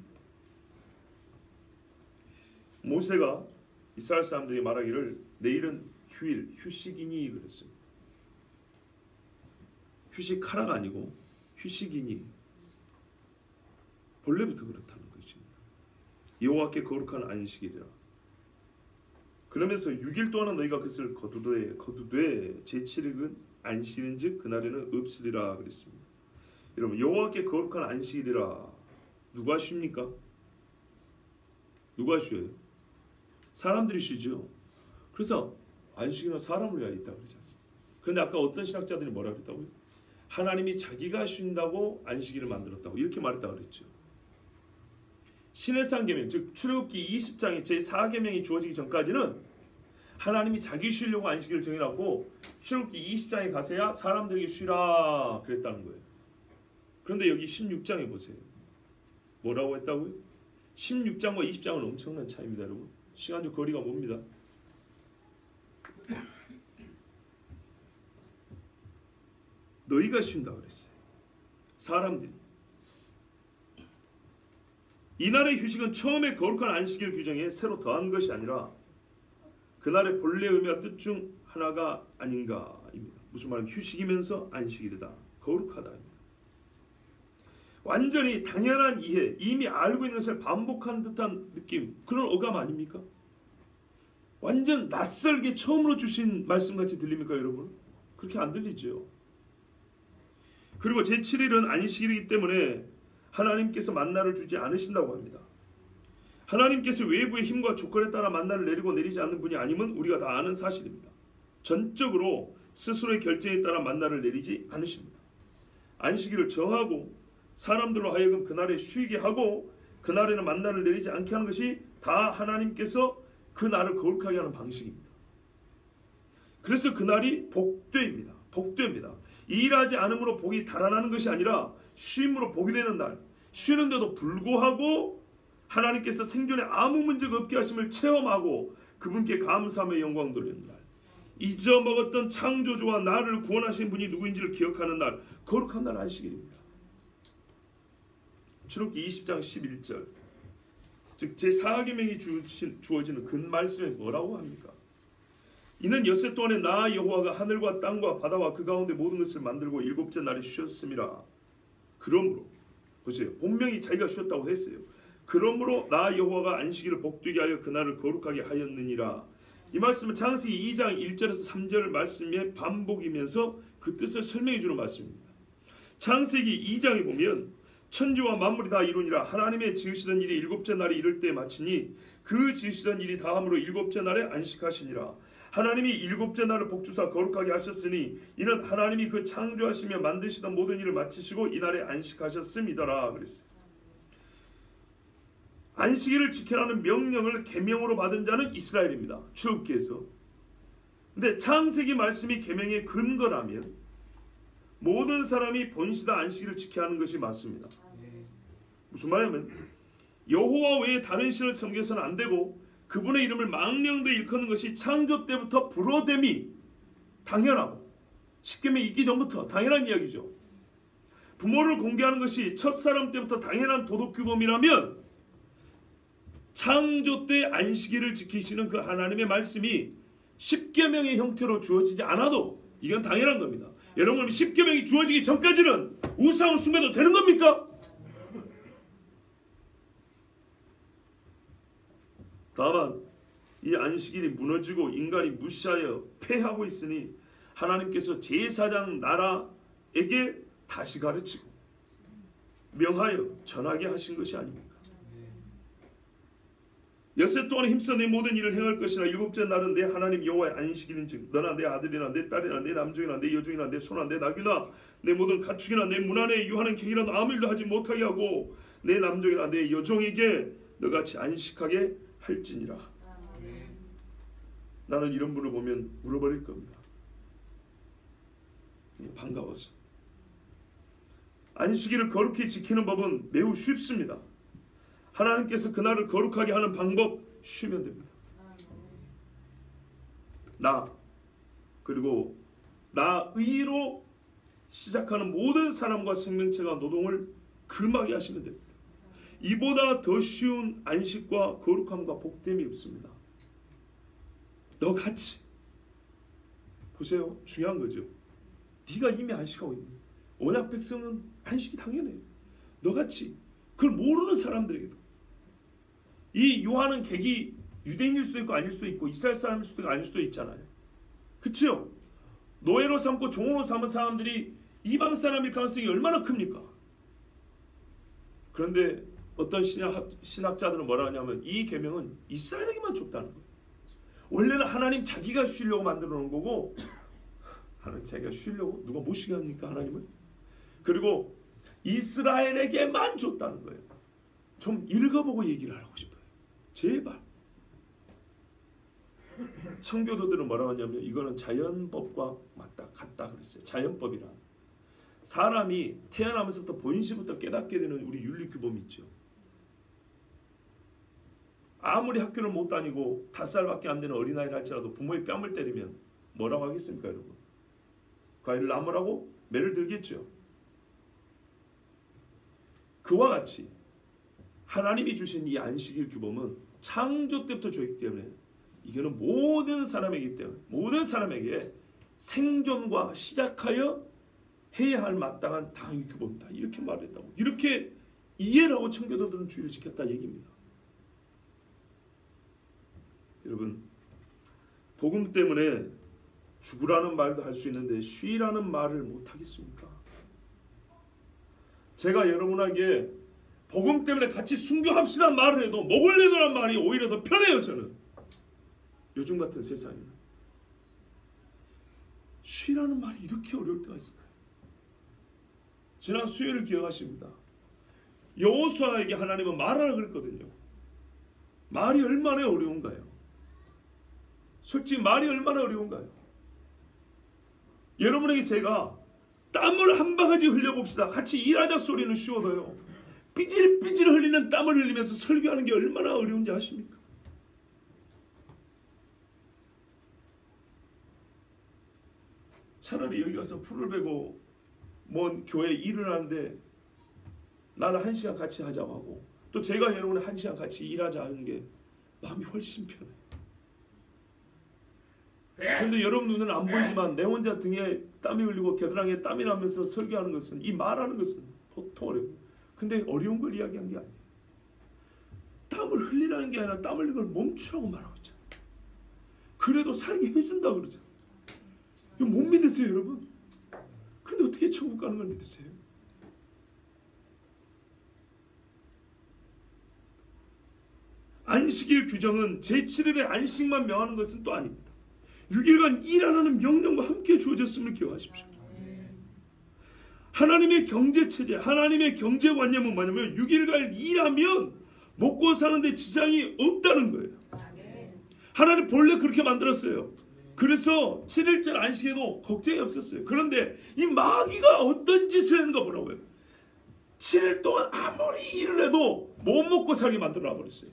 모세가 이스라엘 사람들이 말하기를 내일은 휴일, 휴식이니 그랬어요. 휴식하라가 아니고 휴식이니. 본래부터 그렇다는 것입니다. 여호와께 거룩한 안식일이라. 그러면서 6일 동안은 너희가 그것을 거두되 제7일은 안식일인즉 그날에는 없으리라 그랬습니다. 여러분, 여호와께 거룩한 안식일이라 누가 쉽니까? 누가 쉬어요? 사람들이 쉬죠. 그래서 안식일은 사람을 위하여 있다고 그러지 않습니까? 그런데 아까 어떤 신학자들이 뭐라 그랬다고요? 하나님이 자기가 쉰다고 안식일을 만들었다고 이렇게 말했다고 그랬죠. 신해산 계명, 즉 출애굽기 20장의 제4계명이 주어지기 전까지는 하나님이 자기 쉬려고 안식일을 정해놨고 출애굽기 20장에 가서야 사람들에게 쉬라 그랬다는 거예요. 그런데 여기 16장에 보세요. 뭐라고 했다고요? 16장과 20장은 엄청난 차이입니다. 여러분, 시간적 거리가 뭡니다. 너희가 쉰다 그랬어요. 사람들이. 이날의 휴식은 처음에 거룩한 안식일 규정에 새로 더한 것이 아니라 그날의 본래 의미와 뜻 중 하나가 아닌가입니다. 무슨 말이냐면 휴식이면서 안식일이다. 거룩하다입니다. 완전히 당연한 이해, 이미 알고 있는 것을 반복한 듯한 느낌, 그런 어감 아닙니까? 완전 낯설게 처음으로 주신 말씀같이 들립니까 여러분? 그렇게 안 들리죠. 그리고 제7일은 안식일이기 때문에 하나님께서 만나를 주지 않으신다고 합니다. 하나님께서 외부의 힘과 조건에 따라 만나를 내리고 내리지 않는 분이 아님은 우리가 다 아는 사실입니다. 전적으로 스스로의 결정에 따라 만나를 내리지 않으십니다. 안식일을 정하고 사람들로 하여금 그날에 쉬게 하고 그날에는 만나를 내리지 않게 하는 것이 다 하나님께서 그 날을 거룩하게 하는 방식입니다. 그래서 그날이 복되입니다. 복되입니다. 일하지 않음으로 복이 달아나는 것이 아니라 쉼으로 복이 되는 날, 쉬는데도 불구하고 하나님께서 생존에 아무 문제가 없게 하심을 체험하고 그분께 감사함의 영광 돌리는 날, 잊어먹었던 창조주와 나를 구원하신 분이 누구인지를 기억하는 날, 거룩한 날 안식일입니다. 출애굽기 20장 11절, 즉 제4계명이 주어지는 그 말씀에 뭐라고 합니까? 이는 엿새 동안에 나 여호와가 하늘과 땅과 바다와 그 가운데 모든 것을 만들고 일곱째 날에 쉬었음이라. 그러므로 보세요. 분명히 자기가 쉬었다고 했어요. 그러므로 나 여호와가 안식일을 복되게 하여 그날을 거룩하게 하였느니라. 이 말씀은 창세기 2장 1절에서 3절 말씀의 반복이면서 그 뜻을 설명해 주는 말씀입니다. 창세기 2장에 보면 천지와 만물이 다 이루니라. 하나님의 지으시던 일이 일곱째 날에 이를 때에 마치니 그 지으시던 일이 다함으로 일곱째 날에 안식하시니라. 하나님이 일곱째 날을 복주사 거룩하게 하셨으니 이는 하나님이 그 창조하시며 만드시던 모든 일을 마치시고 이날에 안식하셨음이더라 그랬어요. 안식일을 지키라는 명령을 계명으로 받은 자는 이스라엘입니다. 출애굽기에서. 근데 창세기 말씀이 계명의 근거라면 모든 사람이 본시다 안식일을 지켜야 하는 것이 맞습니다. 무슨 말이냐면 여호와 외에 다른 신을 섬겨서는 안 되고 그분의 이름을 망령도 일컫는 것이 창조 때부터 불어됨이 당연하고 십계명 있기 전부터 당연한 이야기죠. 부모를 공개하는 것이 첫사람 때부터 당연한 도덕규범이라면 창조 때 안식일을 지키시는 그 하나님의 말씀이 십계명의 형태로 주어지지 않아도 이건 당연한 겁니다. 여러분, 십계명이 주어지기 전까지는 우상을 숭배도 되는 겁니까? 다만 이 안식일이 무너지고 인간이 무시하여 폐하고 있으니 하나님께서 제사장 나라에게 다시 가르치고 명하여 전하게 하신 것이 아닙니까? 엿새 동안 힘써 내 모든 일을 행할 것이나 일곱째 날은 내 하나님 여호와의 안식일인즉 너나 내 아들이나 내 딸이나 내 남종이나 내 여종이나 내 소나 내 낙이나 내 모든 가축이나 내 문 안에 유하는 객이라도 아무 일도 하지 못하게 하고 내 남종이나 내 여종에게 너같이 안식하게 할지니라. 나는 이런 분을 보면 울어버릴 겁니다. 반가워서. 안식일을 거룩히 지키는 법은 매우 쉽습니다. 하나님께서 그날을 거룩하게 하는 방법 쉬면 됩니다. 그리고 나 의로 시작하는 모든 사람과 생명체가 노동을 금하게 하시면 됩니다. 이보다 더 쉬운 안식과 거룩함과 복됨이 없습니다. 너같이 보세요. 중요한 거죠. 네가 이미 안식하고 있는 언약 백성은 안식이 당연해요. 너같이 그걸 모르는 사람들에게도 이 유하는 객이 유대인일 수도 있고 아닐 수도 있고 이스라엘 사람일 수도 있고 아닐 수도 있잖아요. 그렇죠? 노예로 삼고 종으로 삼은 사람들이 이방 사람일 가능성이 얼마나 큽니까? 그런데 어떤 신학자들은 뭐라 하냐면 이 계명은 이스라엘에게만 줬다는 거예요. 원래는 하나님 자기가 쉬려고 만들어 놓은 거고, 하나님 자기가 쉬려고 누가 못 쉬게 합니까 하나님을? 그리고 이스라엘에게만 줬다는 거예요. 좀 읽어보고 얘기를 하고 싶어요. 제발. 청교도들은 뭐라고 하냐면 이거는 자연법과 같다 그랬어요. 자연법이라. 사람이 태어나면서부터 본시부터 깨닫게 되는 우리 윤리규범이 있죠. 아무리 학교를 못 다니고 5살밖에 안 되는 어린아이를 할지라도 부모의 뺨을 때리면 뭐라고 하겠습니까 여러분? 그 아이를 낳으라고 매를 들겠죠. 그와 같이 하나님이 주신 이 안식일 규범은 창조 때부터 주었기 때문에 이거는 모든 사람이기 때문에 모든 사람에게 생존과 시작하여 해야 할 마땅한 당의 규범이다. 이렇게 말했다고. 이렇게 이해를 하고 청교도들은 주의를 지켰다 얘기입니다. 여러분, 복음 때문에 죽으라는 말도 할 수 있는데 쉬라는 말을 못 하겠습니까? 제가 여러분에게 복음 때문에 같이 순교합시다 말을 해도 먹을래도란 말이 오히려 더 편해요. 저는 요즘 같은 세상에 쉬라는 말이 이렇게 어려울 때가 있을까요? 지난 수요일을 기억하십니다. 여호수아에게 하나님은 말하라 그랬거든요. 말이 얼마나 어려운가요? 솔직히 말이 얼마나 어려운가요? 여러분에게 제가 땀을 한 바가지 흘려봅시다. 같이 일하자 소리는 쉬워도요. 삐질삐질 흘리는 땀을 흘리면서 설교하는 게 얼마나 어려운지 아십니까? 차라리 여기 가서 풀을 베고 먼 교회에 일을 하는데 나는 1시간 같이 하자고 하고 또 제가 여러분의 1시간 같이 일하자 하는 게 마음이 훨씬 편해요. 그런데 여러분 눈에는 안 보이지만 내 혼자 등에 땀이 흘리고 겨드랑이에 땀이 나면서 설교하는 것은 이 말하는 것은 보통 어려워요. 근데 어려운 걸 이야기한 게 아니에요. 땀을 흘리라는 게 아니라 땀 흘리는 걸 멈추라고 말하고 있잖아요. 그래도 살게 해준다 그러잖아요. 이거 못 믿으세요 여러분? 근데 어떻게 천국 가는 걸 믿으세요? 안식일 규정은 제7일의 안식만 명하는 것은 또 아닙니다. 6일간 일 안 하는 명령과 함께 주어졌음을 기억하십시오. 하나님의 경제체제, 하나님의 경제관념은 뭐냐면 6일간 일하면 먹고 사는데 지장이 없다는 거예요. 하나님 본래 그렇게 만들었어요. 그래서 7일째 안식에도 걱정이 없었어요. 그런데 이 마귀가 어떤 짓을 했는가 보라고요. 7일 동안 아무리 일을 해도 못 먹고 살게 만들어 버렸어요.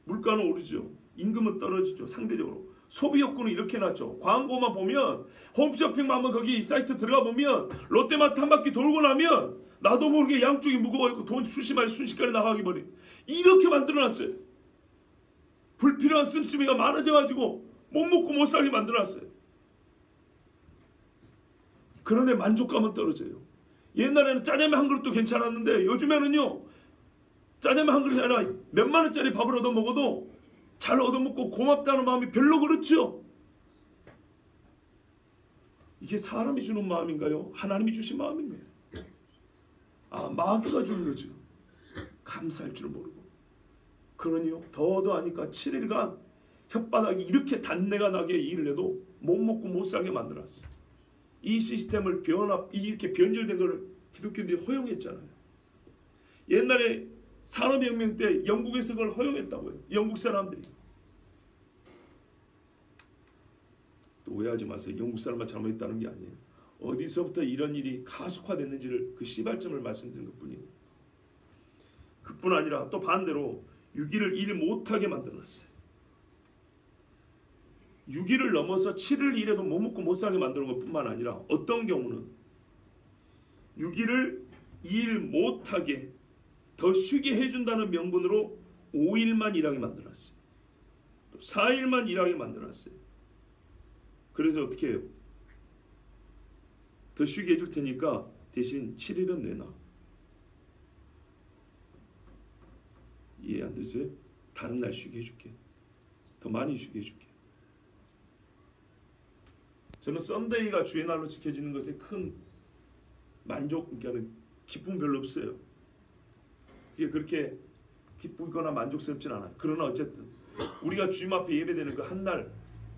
물가는 오르죠. 임금은 떨어지죠. 상대적으로. 소비 욕구는 이렇게 났죠. 광고만 보면 홈쇼핑만 하면 거기 사이트 들어가 보면 롯데마트 한 바퀴 돌고 나면 나도 모르게 양쪽이 무거워있고 돈 수십만이 순식간에 나가기 버린 이렇게 만들어놨어요. 불필요한 씀씀이가 많아져가지고 못 먹고 못 살게 만들어놨어요. 그런데 만족감은 떨어져요. 옛날에는 짜장면 한 그릇도 괜찮았는데 요즘에는요 짜장면 한 그릇이 아니라 몇만 원짜리 밥을 얻어 먹어도 잘 얻어먹고 고맙다는 마음이 별로 그렇죠. 이게 사람이 주는 마음인가요? 하나님이 주신 마음인가요? 아, 마귀가 주는 거죠. 감사할 줄 모르고. 그러니요 더도 하니까 7일간 혓바닥이 이렇게 단내가 나게 일을 해도 못 먹고 못 살게 만들었어요. 이 시스템을 이렇게 변질된 걸 기독교인들이 허용했잖아요. 옛날에 산업혁명 때 영국에서 그걸 허용했다고요. 영국 사람들이. 또 오해하지 마세요. 영국 사람만 잘못했다는 게 아니에요. 어디서부터 이런 일이 가속화됐는지를 그 시발점을 말씀드린 것뿐이에요. 그뿐 아니라 또 반대로 6일을 일 못하게 만들어놨어요. 6일을 넘어서 7일 일해도 못 먹고 못 살게 만드는 것뿐만 아니라 어떤 경우는 6일을 일 못하게 더 쉬게 해준다는 명분으로 5일만 일하게 만들어놨어요. 또 4일만 일하게 만들어놨어요. 그래서 어떻게 해요? 더 쉬게 해줄 테니까 대신 7일은 내놔. 이해 안 되세요? 다른 날 쉬게 해줄게. 더 많이 쉬게 해줄게. 저는 썬데이가 주의 날로 지켜지는 것에 큰 만족, 그러니까 기쁨 별로 없어요. 그게 그렇게 기쁘거나 만족스럽진 않아요. 그러나 어쨌든 우리가 주님 앞에 예배되는 그 한 날,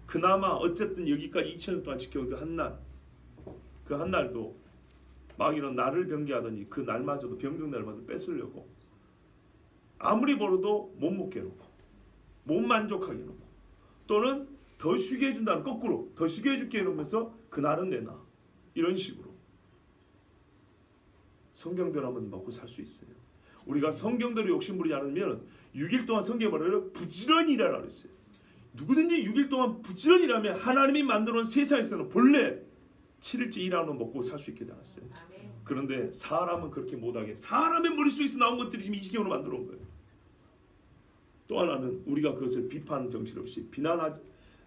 그나마 어쨌든 여기까지 2000년 동안 지켜온 그 한 날, 그 한 날도 마귀는 나를 병개하더니 그 날마저도 병든 날마다 뺏으려고 아무리 벌어도 못 먹게 해놓고 못 만족하게 해놓고 또는 더 쉬게 해준다는, 거꾸로 더 쉬게 해줄게 해놓으면서 그날은 내놔, 이런 식으로 성경대로 하면 먹고 살 수 있어요. 우리가 성경대로 욕심부리지 않으면 6일 동안 성경을 부지런히 일하라 그랬어요. 누구든지 6일 동안 부지런히 일하면 하나님이 만들어놓은 세상에서는 본래 7일째 일하면 먹고 살 수 있게 되었어요. 그런데 사람은 그렇게 못하게, 사람의 머릿속에서 나온 것들이 지금 이 지경으로 만들어 온 거예요. 또 하나는 우리가 그것을 비판 정신없이 비난하지,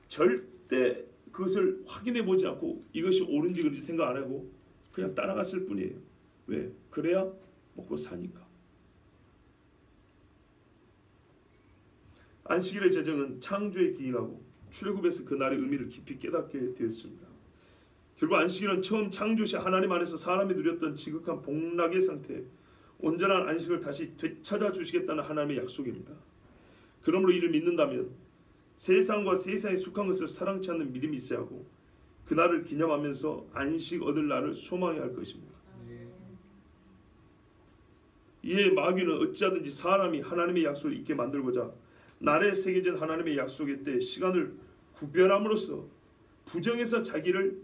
절대 그것을 확인해 보지 않고 이것이 옳은지 그런지 생각 안 하고 그냥 따라갔을 뿐이에요. 왜? 그래야 먹고 사니까. 안식일의 제정은 창조의 기인하고 출애굽에서 그날의 의미를 깊이 깨닫게 되었습니다. 결국 안식일은 처음 창조 시 하나님 안에서 사람이 누렸던 지극한 복락의 상태, 온전한 안식을 다시 되찾아 주시겠다는 하나님의 약속입니다. 그러므로 이를 믿는다면 세상과 세상에 속한 것을 사랑치 않는 믿음이 있어야 하고 그날을 기념하면서 안식 얻을 날을 소망해야 할 것입니다. 이에 마귀는 어찌하든지 사람이 하나님의 약속을 잊게 만들고자 날에 새겨진 하나님의 약속의 때 시간을 구별함으로써 부정해서 자기를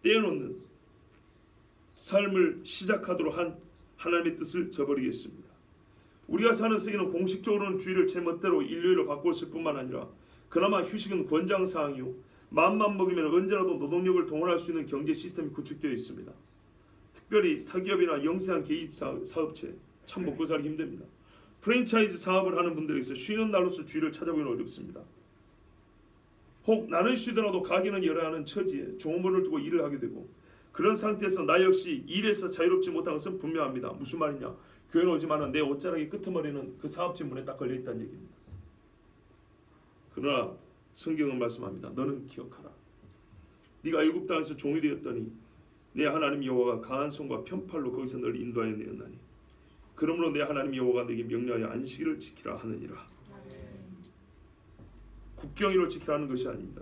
떼어놓는 삶을 시작하도록 한 하나님의 뜻을 저버리겠습니다. 우리가 사는 세계는 공식적으로는 주일을 제 멋대로 일요일로 바꿨을 뿐만 아니라 그나마 휴식은 권장사항이요 마음만 먹으면 언제라도 노동력을 동원할 수 있는 경제 시스템이 구축되어 있습니다. 특별히 사기업이나 영세한 개입 사업체 참 먹고 살기 힘듭니다. 프랜차이즈 사업을 하는 분들에게서 쉬는 날로서 주일을 찾아보기는 어렵습니다. 혹 나는 쉬더라도 가게는 열어야 하는 처지에 종업원을 두고 일을 하게 되고 그런 상태에서 나 역시 일에서 자유롭지 못한 것은 분명합니다. 무슨 말이냐? 교회는 오지만은 내 옷자락의 끄트머리는 그 사업체 문에 딱 걸려있다는 얘기입니다. 그러나 성경은 말씀합니다. 너는 기억하라. 네가 애굽 땅에서 종이 되었더니 내 하나님 여호와가 강한 손과 편팔로 거기서 널 인도하여 내었나니 그러므로 내 하나님 여호와가 내게 명령하여 안식일을 지키라 하느니라. 국경일을 지키라는 것이 아닙니다.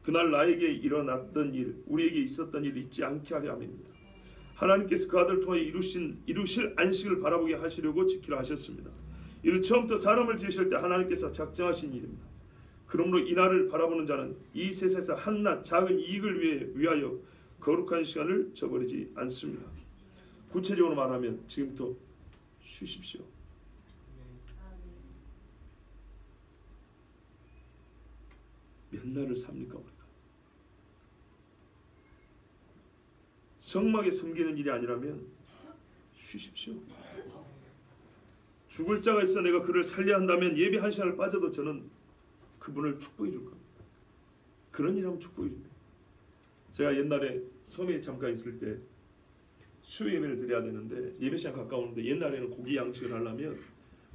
그날 나에게 일어났던 일, 우리에게 있었던 일 잊지 않게 하려 함입니다. 하나님께서 그 아들을 통해 이루실 안식을 바라보게 하시려고 지키라 하셨습니다. 이는 처음부터 사람을 지으실 때 하나님께서 작정하신 일입니다. 그러므로 이 날을 바라보는 자는 이 세상에서 한낱 작은 이익을 위하여 거룩한 시간을 저버리지 않습니다. 구체적으로 말하면 지금부터 쉬십시오. 몇 날을 삽니까 우리가? 성막에 섬기는 일이 아니라면 쉬십시오. 죽을 자가 있어 내가 그를 살려야 한다면 예배 한 시간을 빠져도 저는 그분을 축복해 줄 겁니다. 그런 일하면 축복해 줍니다. 제가 옛날에 섬에 잠깐 있을 때 수요 예배를 드려야 되는데 예배 시간 가까웠는데 옛날에는 고기 양식을 하려면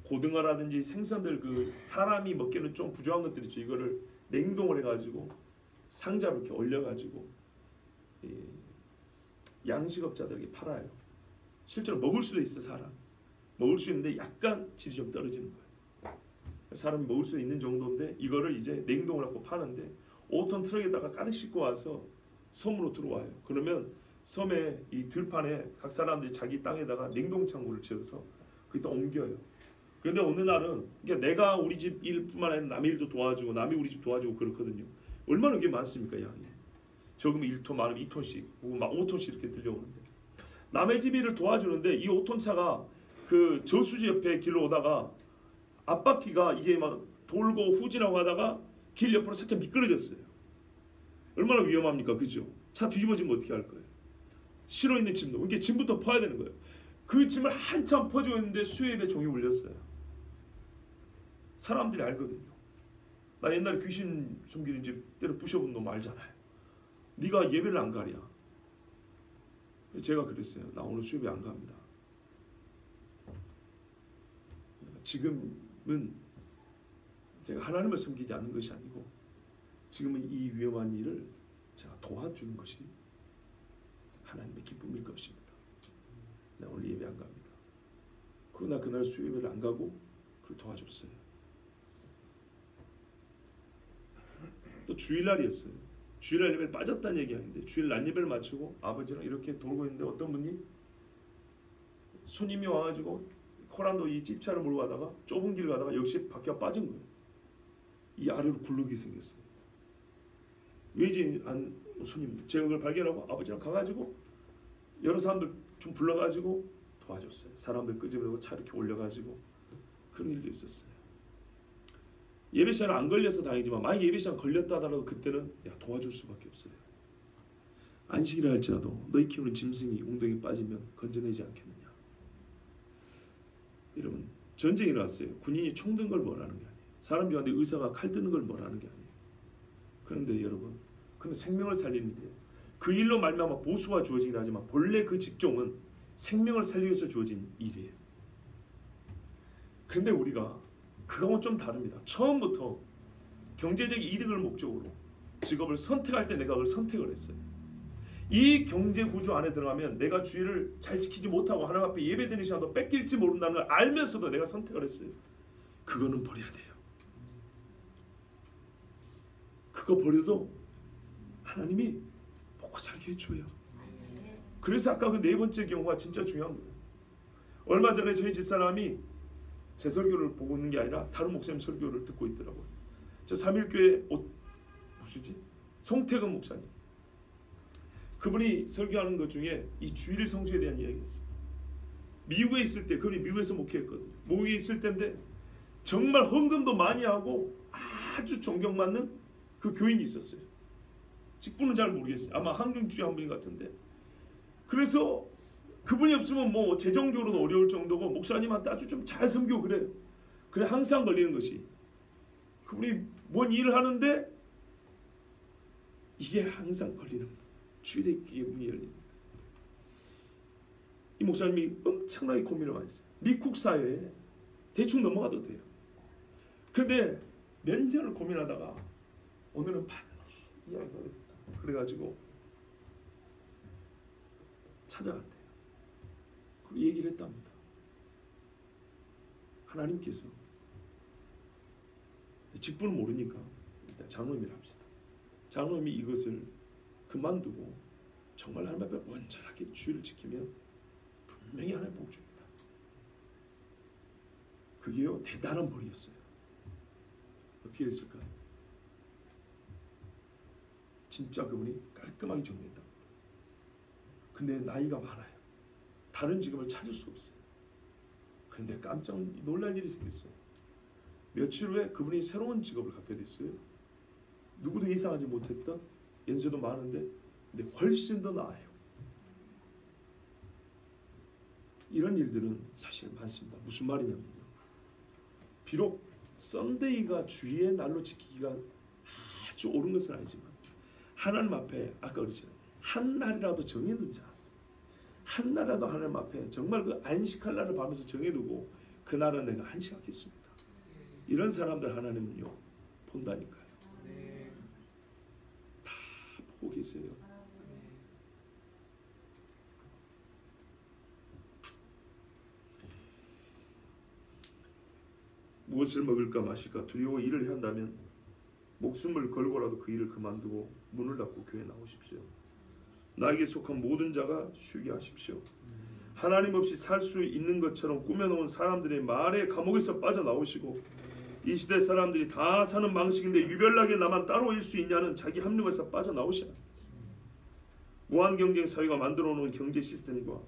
고등어라든지 생선들 그 사람이 먹기에는 좀 부족한 것들 있죠. 이거를 냉동을 해가지고 상자로 이렇게 올려가지고 양식업자들에게 팔아요. 실제로 먹을 수도 있어. 사람 먹을 수 있는데 약간 질이 좀 떨어지는 거예요. 사람이 먹을 수 있는 정도인데 이거를 이제 냉동을 하고 파는데 5톤 트럭에다가 가득 싣고 와서 섬으로 들어와요. 그러면 섬에 이 들판에 각 사람들이 자기 땅에다가 냉동 창고를 지어서 거기다 옮겨요. 그런데 어느 날은 그러니까 내가 우리 집 일뿐만 아니라 남의 일도 도와주고 남이 우리 집 도와주고 그렇거든요. 얼마나 그게 많습니까 양이. 적으면 1톤 많으면 2톤씩 막 5톤씩 이렇게 들려오는데 남의 집 일을 도와주는데 이 5톤 차가 그 저수지 옆에 길로 오다가 앞바퀴가 이게 막 돌고 후진하고 하다가 길 옆으로 살짝 미끄러졌어요. 얼마나 위험합니까? 그죠? 차 뒤집어지면 어떻게 할 거예요? 실어 있는 짐도 이렇게 짐부터 퍼야 되는 거예요. 그 짐을 한참 퍼주고 있는데 수요예배 종이 울렸어요. 사람들이 알거든요. 나 옛날에 귀신 숨기는 집 때려 부셔본 놈 알잖아요. 네가 예배를 안 가랴. 제가 그랬어요. 나 오늘 수요예배 안 갑니다. 지금은 제가 하나님을 섬기지 않는 것이 아니고 지금은 이 위험한 일을 제가 도와주는 것이 하나님의 기쁨일 것입니다. 나 오늘 예배 안 갑니다. 그러나 그날 수요일을 안 가고 그걸 도와줬어요. 또 주일날이었어요. 주일날 예배를 빠졌다는 얘기 아닌데 주일 낮 예배를 마치고 아버지랑 이렇게 돌고 있는데 어떤 분이 손님이 와가지고 코란도 이 집차를 몰고 가다가 좁은 길 가다가 역시 바퀴가 빠진 거예요. 이 아래로 굴르기 생겼어요. 왜지 안 손님 제가 그걸 발견하고 아버지랑 가가지고 여러 사람들 좀 불러가지고 도와줬어요. 사람들 끄집어내고 차 이렇게 올려가지고 그런 일도 있었어요. 예배 시간은 안 걸려서 다행이지만 만약에 예배 시간 걸렸다 하더라도 그때는 도와줄 수밖에 없어요. 안식이라 할지라도 너희 키우는 짐승이 웅덩이에 빠지면 건져내지 않겠느냐. 여러분 전쟁이 일어났어요. 군인이 총 든 걸 뭐라는 게 아니에요. 사람 중에 의사가 칼 드는 걸 뭐라는 게 아니에요. 그런데 여러분 그는 생명을 살리는 일이에요. 그 일로 말미암아 보수가 주어지긴 하지만 본래 그 직종은 생명을 살리기 위해서 주어진 일이에요. 그런데 우리가 그거하고는 좀 다릅니다. 처음부터 경제적 이득을 목적으로 직업을 선택할 때 내가 그걸 선택을 했어요. 이 경제 구조 안에 들어가면 내가 주의를 잘 지키지 못하고 하나님 앞에 예배드리는 시간도 뺏길지 모른다는 걸 알면서도 내가 선택을 했어요. 그거는 버려야 돼요. 그거 버려도 하나님이 먹고 살게 해줘요. 그래서 아까 그 네 번째 경우가 진짜 중요한 거예요. 얼마 전에 저희 집사람이 제 설교를 보고 있는 게 아니라 다른 목사님 설교를 듣고 있더라고요. 저 3일교회 무시지? 송태근 목사님. 그분이 설교하는 것 중에 이 주일 성수에 대한 이야기였어요. 미국에 있을 때, 그분이 미국에서 목회했거든요. 미국에 있을 때인데 정말 헌금도 많이 하고 아주 존경받는 그 교인이 있었어요. 직분은 잘 모르겠어요. 아마 항중주의 한 분인 것 같은데. 그래서 그분이 없으면 뭐 재정적으로도 어려울 정도고 목사님한테 아주 좀 잘 섬기고 그래요. 그래 항상 걸리는 것이 그분이 뭔 일을 하는데 이게 항상 걸리는 거예요. 주일에 그게 문이 열립니다. 이 목사님이 엄청나게 고민을 많이 했어요. 미국 사회에 대충 넘어가도 돼요. 그런데 몇 년을 고민하다가 오늘은 반드시 이야기가 됐다. 그래가지고 찾아갔대요. 그리고 얘기를 했답니다. 하나님께서 직분을 모르니까 일단 장로님이라 합시다. 장로님이 이것을 그만두고 정말 하나님 앞에 온전하게 주의를 지키면 분명히 하나님 복 줍니다. 그게요 대단한 벌이었어요. 어떻게 됐을까요? 진짜 그분이 깔끔하게 정리했다. 근데 나이가 많아요. 다른 직업을 찾을 수 없어요. 그런데 깜짝 놀랄 일이 생겼어요. 며칠 후에 그분이 새로운 직업을 갖게 됐어요. 누구도 예상하지 못했던 연세도 많은데 근데 훨씬 더 나아요. 이런 일들은 사실 많습니다. 무슨 말이냐면요. 비록 썬데이가 주의의 날로 지키기가 아주 옳은 것은 아니지만 하나님 앞에 아까 그랬잖아요. 한 날이라도 정해둔 자. 한 날이라도 하나님 앞에 정말 그 안식할 날을 밤에서 정해두고 그날은 내가 안식하겠습니다. 이런 사람들 하나님은요 본다니까요. 다 보고 계세요. 무엇을 먹을까 마실까 두려워 일을 해야 한다면 목숨을 걸고라도 그 일을 그만두고 문을 닫고 교회에 나오십시오. 나에게 속한 모든 자가 쉬게 하십시오. 하나님 없이 살 수 있는 것처럼 꾸며놓은 사람들의 말의 감옥에서 빠져나오시고 이 시대 사람들이 다 사는 방식인데 유별나게 나만 따로일 수 있냐는 자기 합리화에서 빠져나오셔야 합니다. 무한경쟁 사회가 만들어놓은 경제 시스템과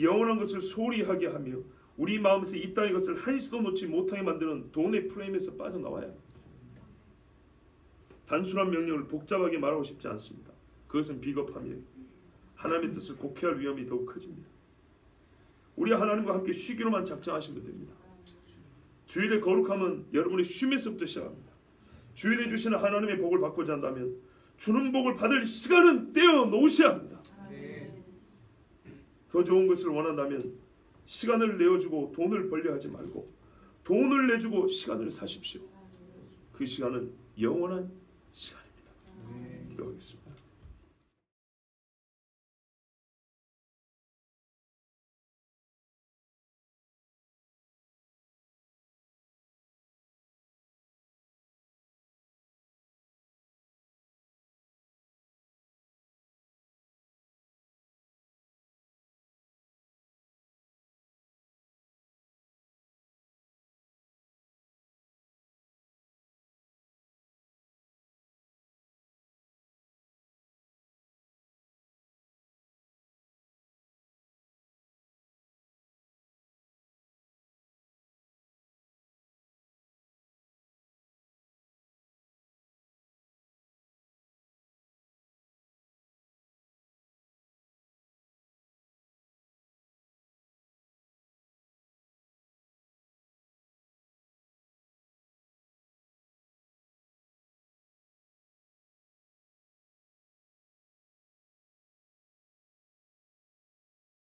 영원한 것을 소홀히 하게 하며 우리 마음에서 이 땅의 것을 한시도 놓지 못하게 만드는 돈의 프레임에서 빠져나와야 합니다. 단순한 명령을 복잡하게 말하고 싶지 않습니다. 그것은 비겁함이에요. 하나님의 뜻을 곡해할 위험이 더욱 커집니다. 우리 하나님과 함께 쉬기로만 작정하시면 됩니다. 주일의 거룩함은 여러분의 쉼에서부터 시작합니다. 주일에 주시는 하나님의 복을 받고자 한다면 주는 복을 받을 시간은 떼어 놓으셔야 합니다. 더 좋은 것을 원한다면 시간을 내어주고 돈을 벌려 하지 말고 돈을 내주고 시간을 사십시오. 그 시간은 영원한 시간입니다. 기도하겠습니다.